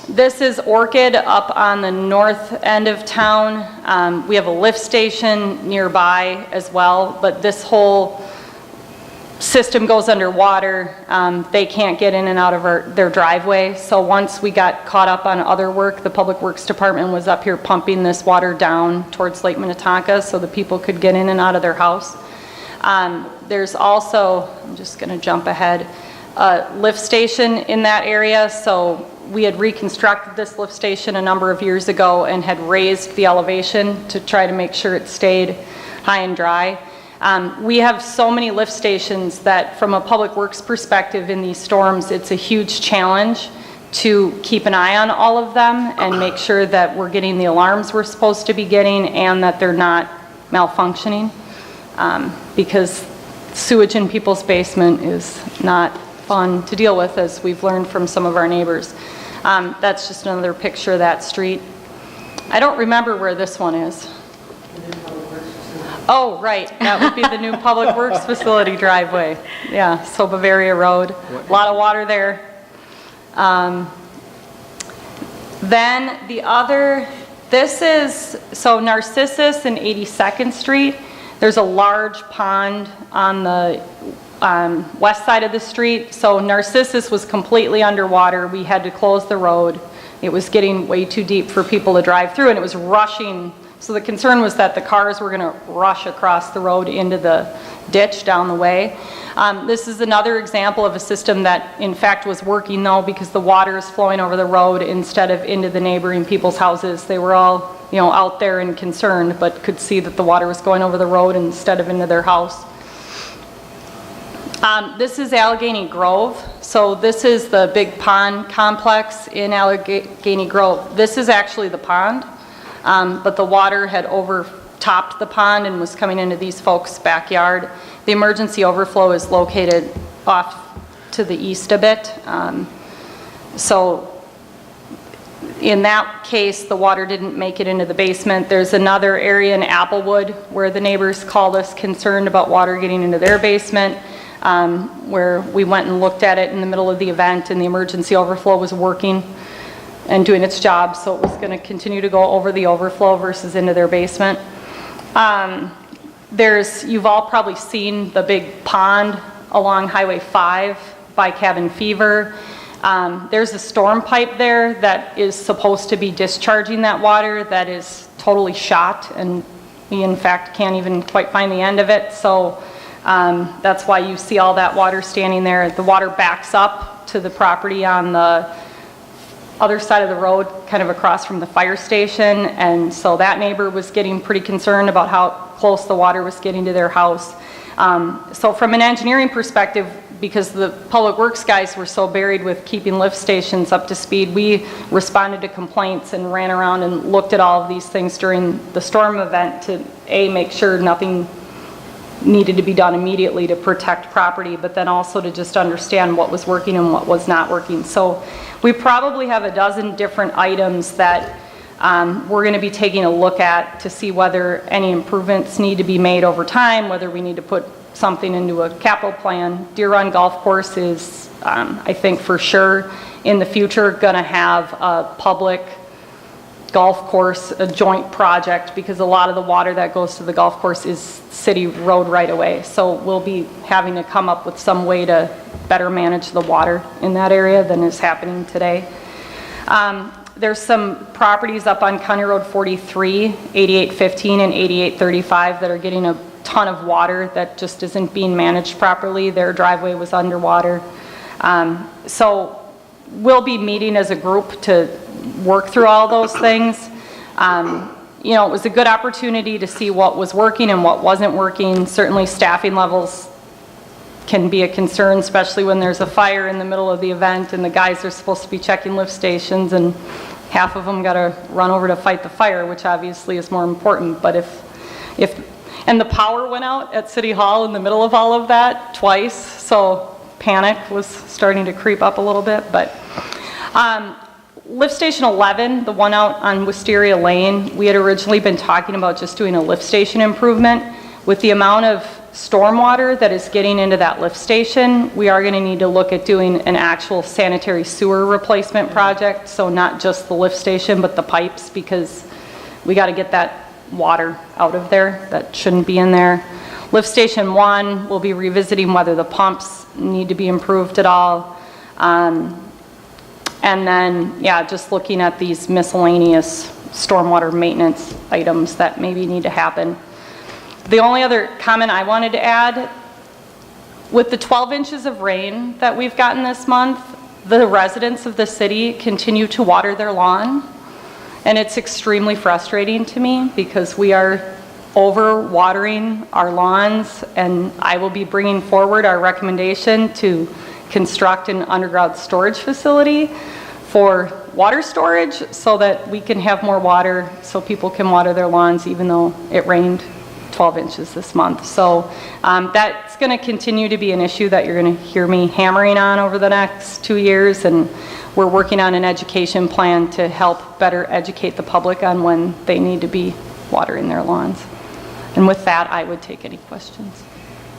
This is Orchid up on the north end of town. We have a lift station nearby as well, but this whole system goes underwater. They can't get in and out of their driveway. So once we got caught up on other work, the Public Works Department was up here pumping this water down towards Lake Minnetonka so the people could get in and out of their house. There's also, I'm just going to jump ahead, a lift station in that area. So we had reconstructed this lift station a number of years ago and had raised the elevation to try to make sure it stayed high and dry. We have so many lift stations that from a public works perspective in these storms, it's a huge challenge to keep an eye on all of them and make sure that we're getting the alarms we're supposed to be getting and that they're not malfunctioning. Because sewage in people's basement is not fun to deal with, as we've learned from some of our neighbors. That's just another picture of that street. I don't remember where this one is. Oh, right, that would be the new Public Works Facility driveway. Yeah, so Bavaria Road, a lot of water there. Then the other, this is, so Narcissus and 82nd Street, there's a large pond on the west side of the street. So Narcissus was completely underwater. We had to close the road. It was getting way too deep for people to drive through, and it was rushing. So the concern was that the cars were going to rush across the road into the ditch down the way. This is another example of a system that in fact was working though, because the water is flowing over the road instead of into the neighboring people's houses. They were all, out there and concerned, but could see that the water was going over the road instead of into their house. This is Allegheny Grove. So this is the big pond complex in Allegheny Grove. This is actually the pond. But the water had overtopped the pond and was coming into these folks' backyard. The emergency overflow is located off to the east a bit. So in that case, the water didn't make it into the basement. There's another area in Applewood where the neighbors called us concerned about water getting into their basement, where we went and looked at it in the middle of the event, and the emergency overflow was working and doing its job, so it was going to continue to go over the overflow versus into their basement. You've all probably seen the big pond along Highway 5 by Cabin Fever. There's a storm pipe there that is supposed to be discharging that water that is totally shot, and we in fact can't even quite find the end of it. So that's why you see all that water standing there. The water backs up to the property on the other side of the road, kind of across from the fire station, and so that neighbor was getting pretty concerned about how close the water was getting to their house. So from an engineering perspective, because the public works guys were so buried with keeping lift stations up to speed, we responded to complaints and ran around and looked at all of these things during the storm event to make sure nothing needed to be done immediately to protect property, but then also to just understand what was working and what was not working. So we probably have a dozen different items that we're going to be taking a look at to see whether any improvements need to be made over time, whether we need to put something into a capital plan. Deer Run Golf Course is, I think for sure, in the future going to have a public golf course, a joint project, because a lot of the water that goes to the golf course is city road right away. So we'll be having to come up with some way to better manage the water in that area than is happening today. There's some properties up on County Road 43, 8815 and 8835 that are getting a ton of water that just isn't being managed properly. Their driveway was underwater. So we'll be meeting as a group to work through all those things. You know, it was a good opportunity to see what was working and what wasn't working. Certainly staffing levels can be a concern, especially when there's a fire in the middle of the event and the guys are supposed to be checking lift stations and half of them got to run over to fight the fire, which obviously is more important. But and the power went out at City Hall in the middle of all of that twice, so panic was starting to creep up a little bit. But lift station 11, the one out on Wisteria Lane, we had originally been talking about just doing a lift station improvement. With the amount of stormwater that is getting into that lift station, we are going to need to look at doing an actual sanitary sewer replacement project, so not just the lift station, but the pipes, because we got to get that water out of there that shouldn't be in there. Lift station 1, we'll be revisiting whether the pumps need to be improved at all. And then, yeah, just looking at these miscellaneous stormwater maintenance items that maybe need to happen. The only other comment I wanted to add, with the 12 inches of rain that we've gotten this month, the residents of the city continue to water their lawn. And it's extremely frustrating to me because we are over watering our lawns, and I will be bringing forward our recommendation to construct an underground storage facility for water storage so that we can have more water so people can water their lawns even though it rained 12 inches this month. So that's going to continue to be an issue that you're going to hear me hammering on over the next 2 years, and we're working on an education plan to help better educate the public on when they need to be watering their lawns. And with that, I would take any questions.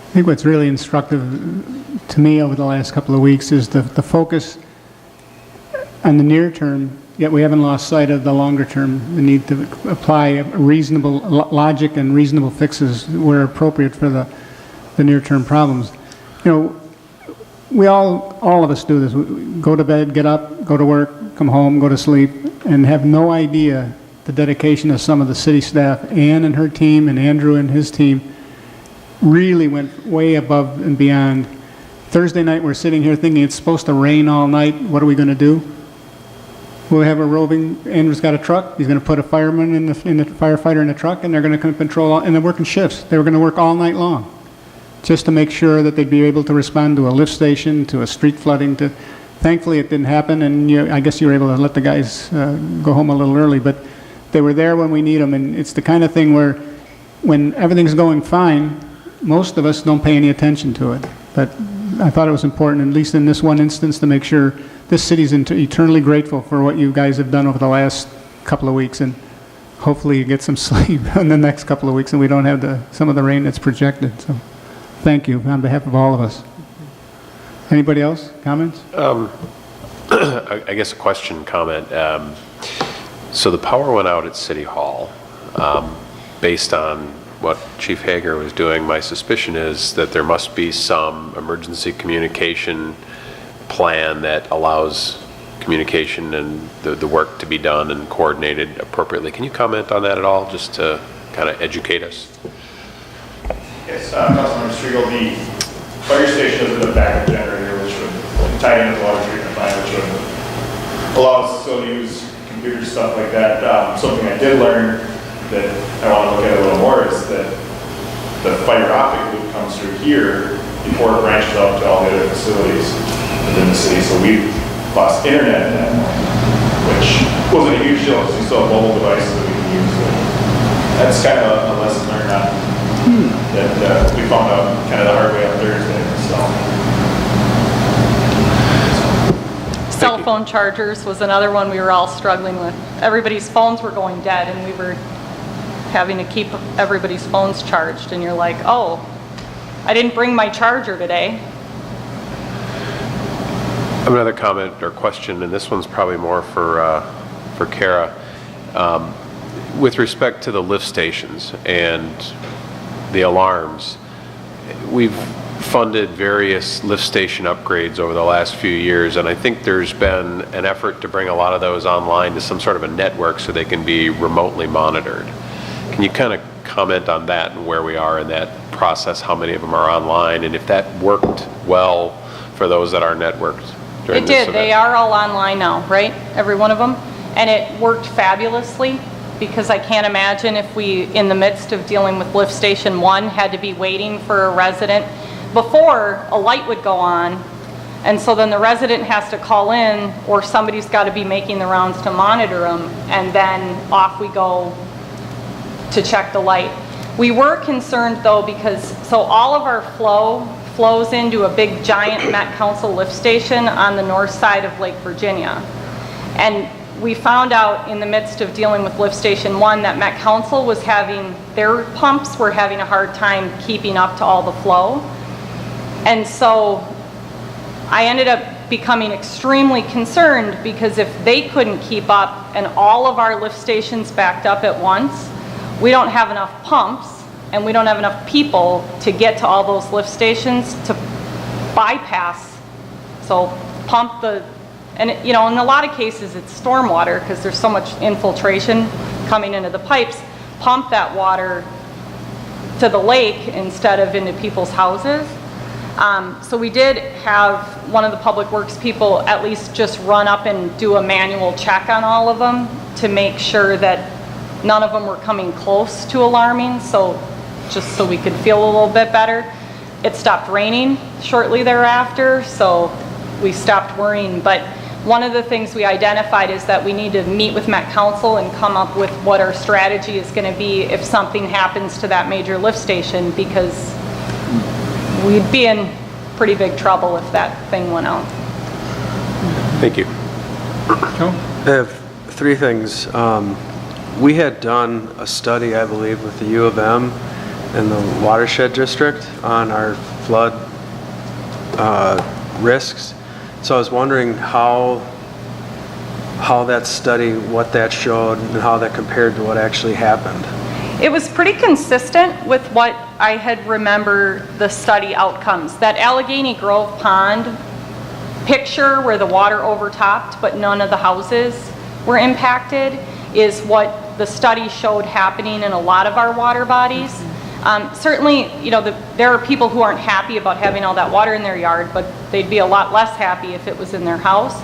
I think what's really instructive to me over the last couple of weeks is the focus on the near term, yet we haven't lost sight of the longer term. The need to apply reasonable logic and reasonable fixes where appropriate for the near term problems. You know, we all of us do this. We go to bed, get up, go to work, come home, go to sleep, and have no idea the dedication of some of the city staff. Ann and her team and Andrew and his team really went way above and beyond. Thursday night we're sitting here thinking it's supposed to rain all night. What are we going to do? We'll have a roving, Andrew's got a truck, he's going to put a fireman in the firefighter in the truck, and they're going to control, and they're working shifts. They were going to work all night long, just to make sure that they'd be able to respond to a lift station, to a street flooding. Thankfully it didn't happen, and I guess you were able to let the guys go home a little early, but they were there when we need them, and it's the kind of thing where when everything's going fine, most of us don't pay any attention to it. But I thought it was important, at least in this one instance, to make sure this city's eternally grateful for what you guys have done over the last couple of weeks, and hopefully you get some sleep in the next couple of weeks and we don't have some of the rain that's projected. So thank you on behalf of all of us. Anybody else? Comments? I guess a question, comment. So the power went out at City Hall. Based on what Chief Hager was doing, my suspicion is that there must be some emergency communication plan that allows communication and the work to be done and coordinated appropriately. Can you comment on that at all, just to kind of educate us? Yes, Councilmember Striegel, the fire station is a backup generator which would tie into the water treatment plant, which would allow us to still use computers, stuff like that. Something I did learn that I want to look at a little more is that the fiber optic loop comes through here before it branches out to all the other facilities within the city. So we've lost internet at that point, which wasn't a huge deal because we still have mobile devices that we can use. So that's kind of a lesson learned on that we found out kind of the hard way on Thursday. Cell phone chargers was another one we were all struggling with. Everybody's phones were going dead and we were having to keep everybody's phones charged, and you're like, oh, I didn't bring my charger today. Another comment or question, and this one's probably more for Kara. With respect to the lift stations and the alarms, we've funded various lift station upgrades over the last few years, and I think there's been an effort to bring a lot of those online to some sort of a network so they can be remotely monitored. Can you kind of comment on that and where we are in that process, how many of them are online, and if that worked well for those that are networked during It this did. event? They are all online now, right? Every one of them. and it worked fabulously, because I can't imagine if we, in the midst of dealing with lift station 1, had to be waiting for a resident. Before, a light would go on, and so then the resident has to call in, or somebody's got to be making the rounds to monitor them, and then off we go to check the light. We were concerned though, because so all of our flows into a big giant Met Council lift station on the north side of Lake Virginia. And we found out in the midst of dealing with lift station 1 that Met Council was having, their pumps were having a hard time keeping up to all the flow. And so I ended up becoming extremely concerned, because if they couldn't keep up and all of our lift stations backed up at once, we don't have enough pumps and we don't have enough people to get to all those lift stations to bypass, so pump the, and you know, in a lot of cases it's stormwater because there's so much infiltration coming into the pipes, pump that water to the lake instead of into people's houses. So we did have one of the public works people at least just run up and do a manual check on all of them to make sure that none of them were coming close to alarming, so just so we could feel a little bit better. It stopped raining shortly thereafter, so we stopped worrying. But one of the things we identified is that we need to meet with Met Council and come up with what our strategy is going to be if something happens to that major lift station, because we'd be in pretty big trouble if that thing went out. Thank you. I have three things. We had done a study, I believe, with the U of M and the watershed district on our flood risks. So I was wondering how that study, what that showed, and how that compared to what actually happened. It was pretty consistent with what I had remembered the study outcomes. That Allegheny Grove Pond picture where the water overtopped but none of the houses were impacted is what the study showed happening in a lot of our water bodies. Certainly, you know, there are people who aren't happy about having all that water in their yard, but they'd be a lot less happy if it was in their house.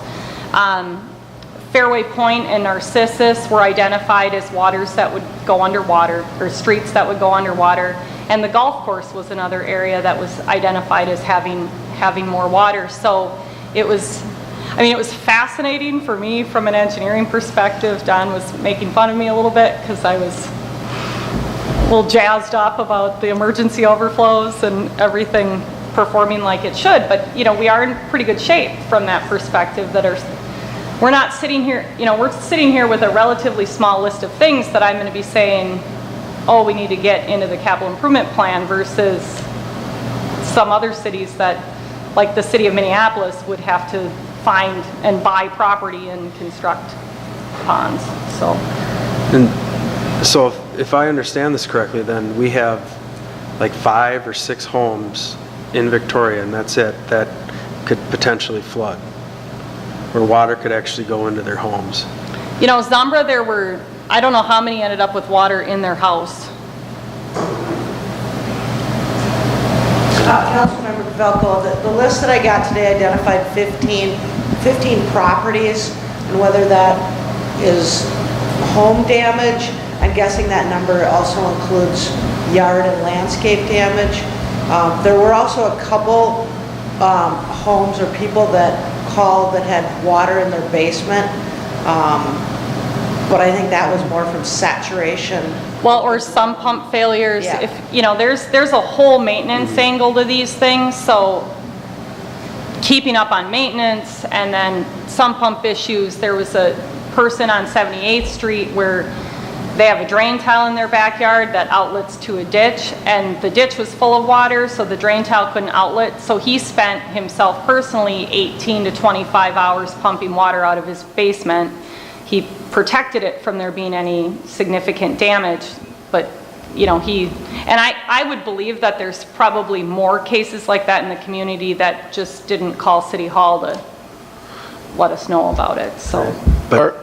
Fairway Point and Narcissus were identified as waters that would go underwater, or streets that would go underwater. And the golf course was another area that was identified as having more water. So it was, I mean, it was fascinating for me from an engineering perspective. Don was making fun of me a little bit because I was a little jazzed up about the emergency overflows and everything performing like it should. But, you know, we are in pretty good shape from that perspective. We're not sitting here, you know, we're sitting here with a relatively small list of things that I'm going to be saying, oh, we need to get into the capital improvement plan, versus some other cities that, like the city of Minneapolis, would have to find and buy property and construct ponds. So if I understand this correctly, then we have like 5 or 6 homes in Victoria, and that's it, that could potentially flood, where water could actually go into their homes. You know, Zambra, there were, I don't know how many ended up with water in their house. Councilmember Velko, the list that I got today identified 15 properties, and whether that is home damage, I'm guessing that number also includes yard and landscape damage. There were also a couple homes or people that called that had water in their basement, but I think that was more from saturation. Well, or some pump failures. Yeah. If, you know, there's a whole maintenance angle to these things, so keeping up on maintenance, and then some pump issues. There was a person on 78th Street where they have a drain tile in their backyard that outlets to a ditch, and the ditch was full of water, so the drain tile couldn't outlet. So he spent himself personally 18 to 25 hours pumping water out of his basement. He protected it from there being any significant damage, but you know, and I would believe that there's probably more cases like that in the community that just didn't call City Hall to let us know about it, so. But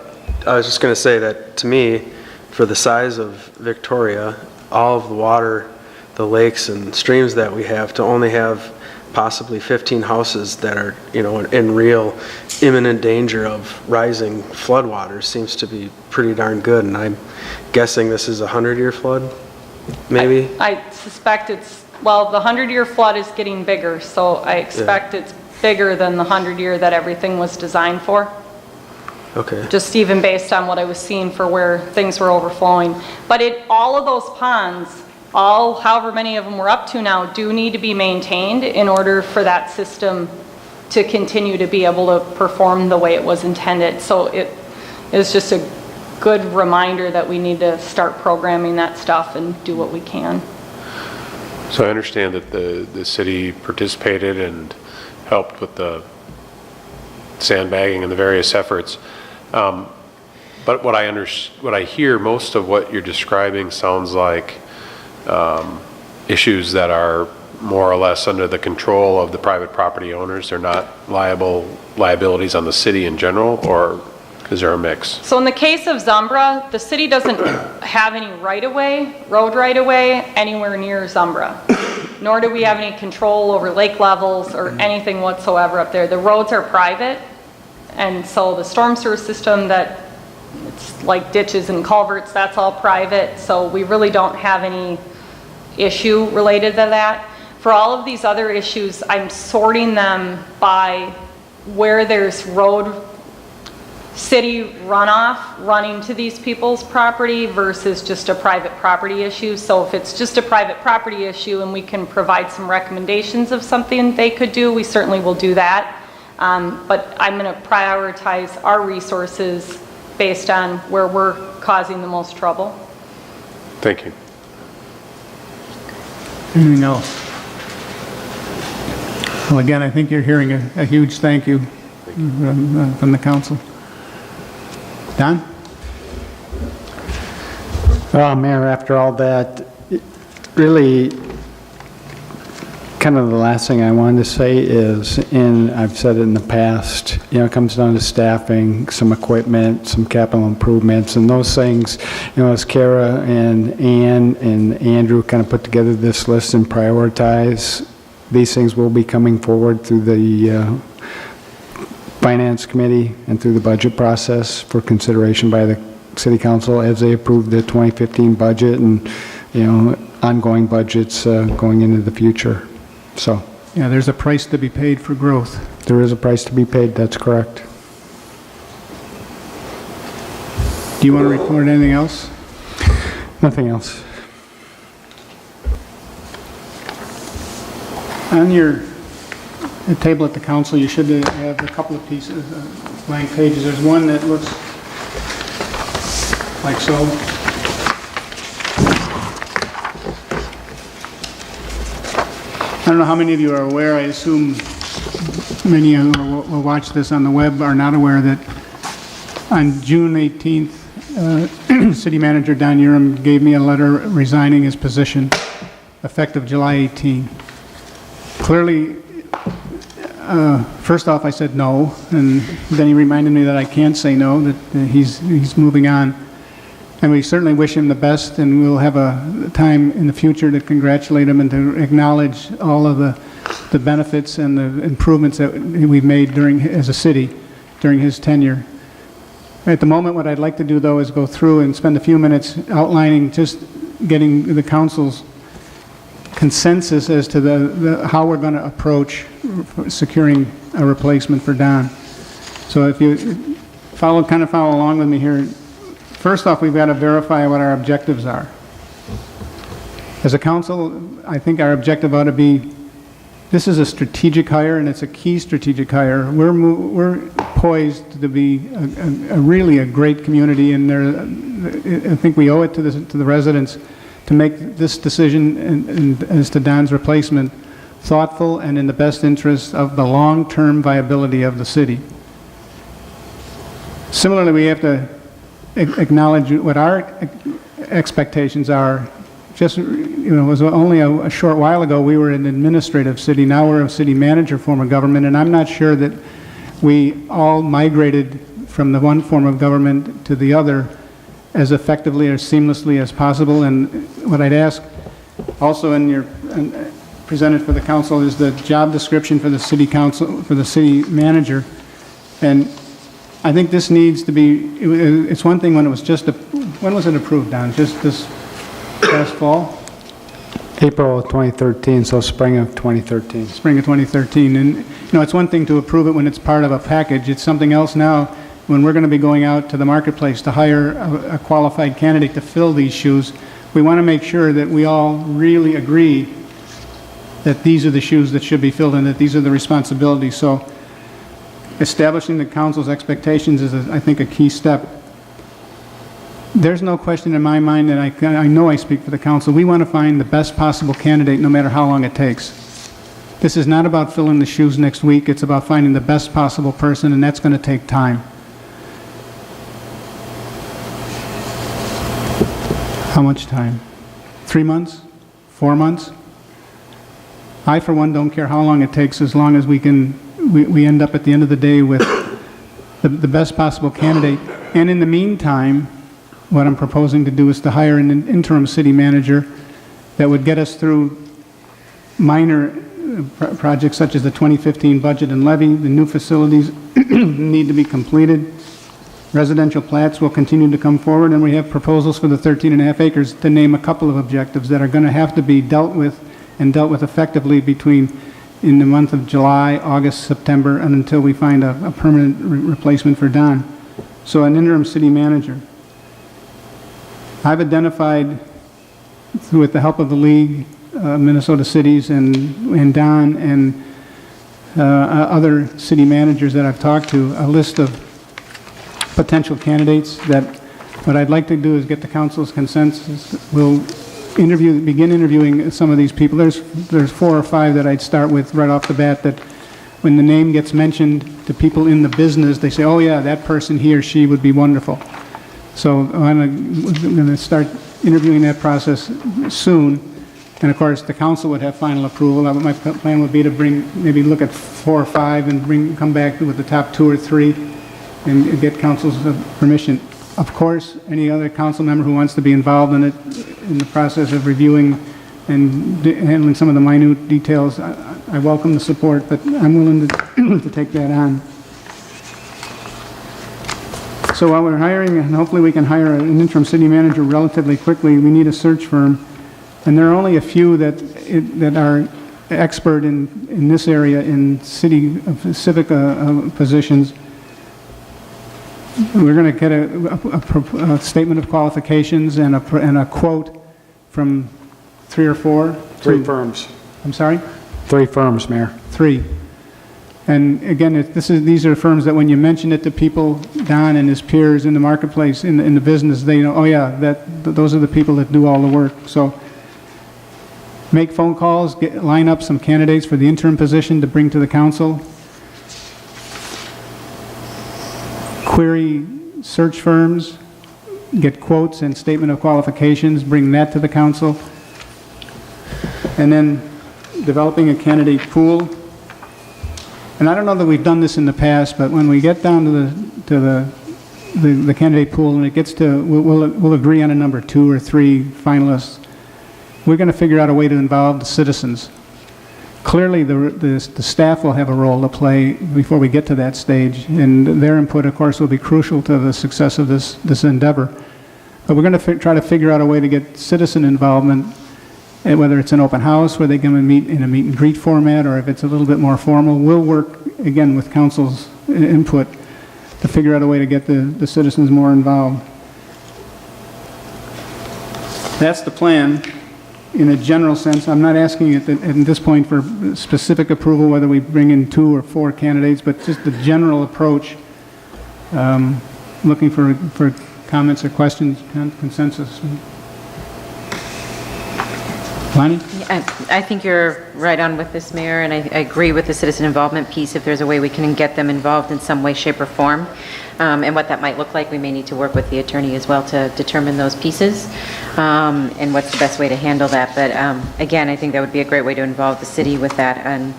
I was just going to say that, to me, for the size of Victoria, all of the water, the lakes and streams that we have, to only have possibly 15 houses that are, in real imminent danger of rising floodwaters seems to be pretty darn good. And I'm guessing this is a 100-year flood, maybe? I suspect the 100-year flood is getting bigger, so I expect it's bigger than the 100-year that everything was designed for. Okay. Just even based on what I was seeing for where things were overflowing. But all of those ponds, however many of them we're up to now, do need to be maintained in order for that system to continue to be able to perform the way it was intended. So it is just a good reminder that we need to start programming that stuff and do what we can. So I understand that the city participated and helped with the sandbagging and the various efforts. But what I hear, most of what you're describing sounds like issues that are more or less under the control of the private property owners. They're not liabilities on the city in general, or is there a mix? So in the case of Zumbra, the city doesn't have any road right-of-way anywhere near Zumbra. Nor do we have any control over lake levels or anything whatsoever up there. The roads are private, and so the storm sewer system it's like ditches and culverts, that's all private, so we really don't have any issue related to that. For all of these other issues, I'm sorting them by where there's city runoff running to these people's property versus just a private property issue. So if it's just a private property issue and we can provide some recommendations of something they could do, we certainly will do that. But I'm going to prioritize our resources based on where we're causing the most trouble. Thank you. Anything else? Well, again, I think you're hearing a huge thank you from the council. Don? Well, Mayor, after all that, really, kind of the last thing I wanted to say is, and I've said it in the past, it comes down to staffing, some equipment, some capital improvements, and those things, as Kara and Ann and Andrew kind of put together this list and prioritize, these things will be coming forward through the Finance Committee and through the budget process for consideration by the City Council as they approve the 2015 budget and, ongoing budgets going into the future. So. Yeah, there's a price to be paid for growth. There is a price to be paid, that's correct. Do you want to report anything else? Nothing else. On your table at the council, you should have a couple of pieces, blank pages. There's one that looks like so. I don't know how many of you are aware, I assume many who will watch this on the web are not aware that on June 18th, City Manager Don Urim gave me a letter resigning his position effective July 18. Clearly, first off, I said no, and then he reminded me that I can't say no, that he's moving on. And we certainly wish him the best, and we'll have a time in the future to congratulate him and to acknowledge all of the benefits and the improvements that we've made as a city during his tenure. At the moment, what I'd like to do, though, is go through and spend a few minutes outlining, just getting the council's consensus as to how we're going to approach securing a replacement for Don. So if you follow along with me here. First off, we've got to verify what our objectives are. As a council, I think our objective ought to be, this is a strategic hire, and it's a key strategic hire. We're poised to be really a great community, and I think we owe it to the residents to make this decision as to Don's replacement thoughtful and in the best interest of the long-term viability of the city. Similarly, we have to acknowledge what our expectations are. Just, it was only a short while ago we were an administrative city. Now we're a city manager form of government, and I'm not sure that we all migrated from the one form of government to the other as effectively or seamlessly as possible. And what I'd ask also in your presented for the council is the job description for the city council, for the city manager. And I think this needs to be, it's one thing when it was just, when was it approved, Don? Just this past fall? April of 2013, so spring of 2013. Spring of 2013. And, you know, it's one thing to approve it when it's part of a package. It's something else now when we're going to be going out to the marketplace to hire a qualified candidate to fill these shoes. We want to make sure that we all really agree that these are the shoes that should be filled and that these are the responsibilities. So establishing the council's expectations is, I think, a key step. There's no question in my mind, and I know I speak for the council, we want to find the best possible candidate no matter how long it takes. This is not about filling the shoes next week, it's about finding the best possible person, and that's going to take time. How much time? 3 months? 4 months? I, for one, don't care how long it takes, as long as we end up at the end of the day with the best possible candidate. And in the meantime, what I'm proposing to do is to hire an interim city manager that would get us through minor projects such as the 2015 budget and levy. The new facilities need to be completed. Residential plats will continue to come forward, and we have proposals for the 13.5 acres, to name a couple of objectives that are going to have to be dealt with and dealt with effectively in the month of July, August, September, and until we find a permanent replacement for Don. So an interim city manager. I've identified, with the help of the League, Minnesota Cities, and Don, and other city managers that I've talked to, a list of potential candidates that what I'd like to do is get the council's consensus. We'll begin interviewing some of these people. There's 4 or 5 that I'd start with right off the bat, that when the name gets mentioned to people in the business, they say, oh yeah, that person, he or she would be wonderful. So I'm going to start interviewing that process soon. And of course, the council would have final approval. My plan would be to maybe look at 4 or 5 and come back with the top 2 or 3 and get council's permission. Of course, any other council member who wants to be involved in it, in the process of reviewing and handling some of the minute details, I welcome the support, but I'm willing to take that on. So while we're hiring, and hopefully we can hire an interim city manager relatively quickly, we need a search firm. And there are only a few that are expert in this area in civic positions. We're going to get a statement of qualifications and a quote from 3 or 4. 3 firms. I'm sorry? 3 firms, Mayor. 3. And again, these are firms that when you mention it to people, Don and his peers in the marketplace, in the business, they know, oh yeah, those are the people that do all the work. So make phone calls, line up some candidates for the interim position to bring to the council. Query search firms, get quotes and statement of qualifications, bring that to the council. And then developing a candidate pool. And I don't know that we've done this in the past, but when we get down to the candidate pool and it gets to, we'll agree on a number, 2 or 3 finalists, we're going to figure out a way to involve the citizens. Clearly, the staff will have a role to play before we get to that stage, and their input, of course, will be crucial to the success of this endeavor. But we're going to try to figure out a way to get citizen involvement, and whether it's an open house where they can meet in a meet and greet format, or if it's a little bit more formal. We'll work, again, with council's input to figure out a way to get the citizens more involved. That's the plan. In a general sense, I'm not asking at this point for specific approval, whether we bring in 2 or 4 candidates, but just the general approach, looking for comments or questions, consensus. Lonnie? I think you're right on with this, Mayor, and I agree with the citizen involvement piece. If there's a way we can get them involved in some way, shape, or form, and what that might look like, we may need to work with the attorney as well to determine those pieces, and what's the best way to handle that. But again, I think that would be a great way to involve the city with that. And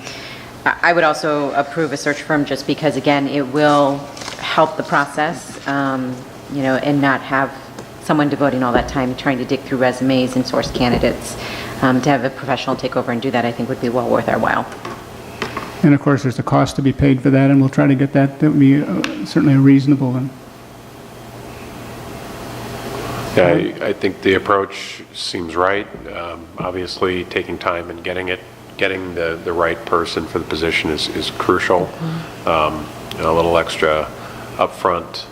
I would also approve a search firm just because, again, it will help the process, and not have someone devoting all that time trying to dig through resumes and source candidates. To have a professional take over and do that, I think would be well worth our while. And of course, there's a cost to be paid for that, and we'll try to get that. That would be certainly a reasonable one. Yeah, I think the approach seems right. Obviously, taking time and getting the right person for the position is crucial. A little extra upfront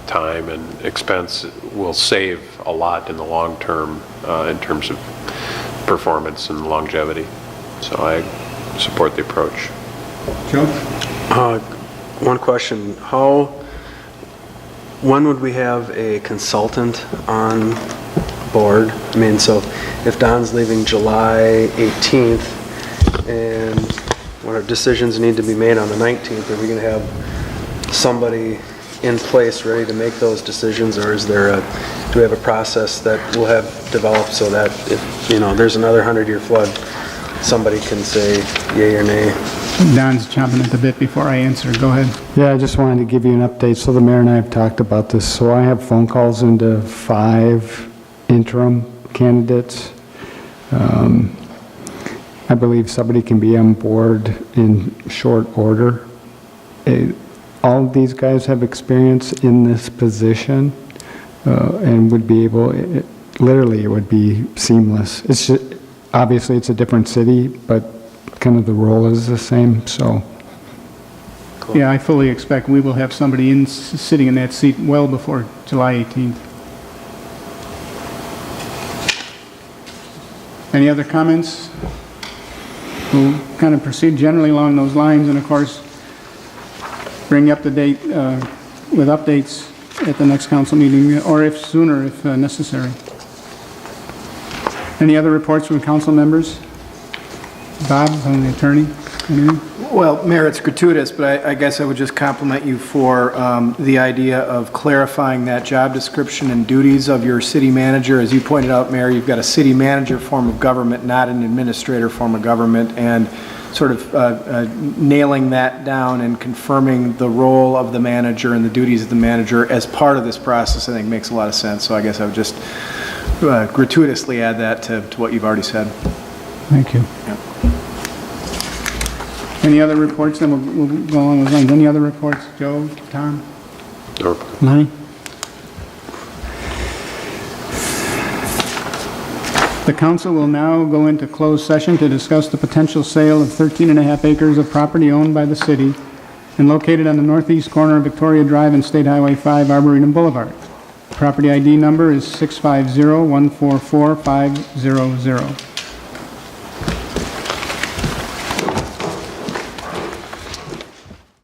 time and expense will save a lot in the long term in terms of performance and longevity. So I support the approach. Joe? One question, when would we have a consultant on board? I mean, so if Don's leaving July 18th and when our decisions need to be made on the 19th, are we going to have somebody in place ready to make those decisions, or is there do we have a process that we'll have developed so that if, there's another 100-year flood, somebody can say yay or nay? Don's chomping at the bit before I answer. Go ahead. Yeah, I just wanted to give you an update. So the mayor and I have talked about this. So I have phone calls into 5 interim candidates. I believe somebody can be on board in short order. All of these guys have experience in this position and would be able, literally it would be seamless. It's just, obviously it's a different city, but kind of the role is the same, so. Cool. Yeah, I fully expect we will have somebody sitting in that seat well before July 18th. Any other comments? We'll kind of proceed generally along those lines, and of course, bring you up to date with updates at the next council meeting, or if sooner, if necessary. Any other reports from council members? Bob, the attorney? Anything? Well, Mayor, it's gratuitous, but I guess I would just compliment you for the idea of clarifying that job description and duties of your city manager. As you pointed out, Mayor, you've got a city manager form of government, not an administrator form of government, and sort of nailing that down and confirming the role of the manager and the duties of the manager as part of this process, I think makes a lot of sense. So I guess I would just gratuitously add that to what you've already said. Thank you. Yep. Any other reports? Then we'll go along those lines. Any other reports? Joe, Tom? Lonnie? The council will now go into closed session to discuss the potential sale of 13.5 acres of property owned by the city and located on the northeast corner of Victoria Drive and State Highway 5, Arboretum Boulevard. Property ID number is 650-144-500.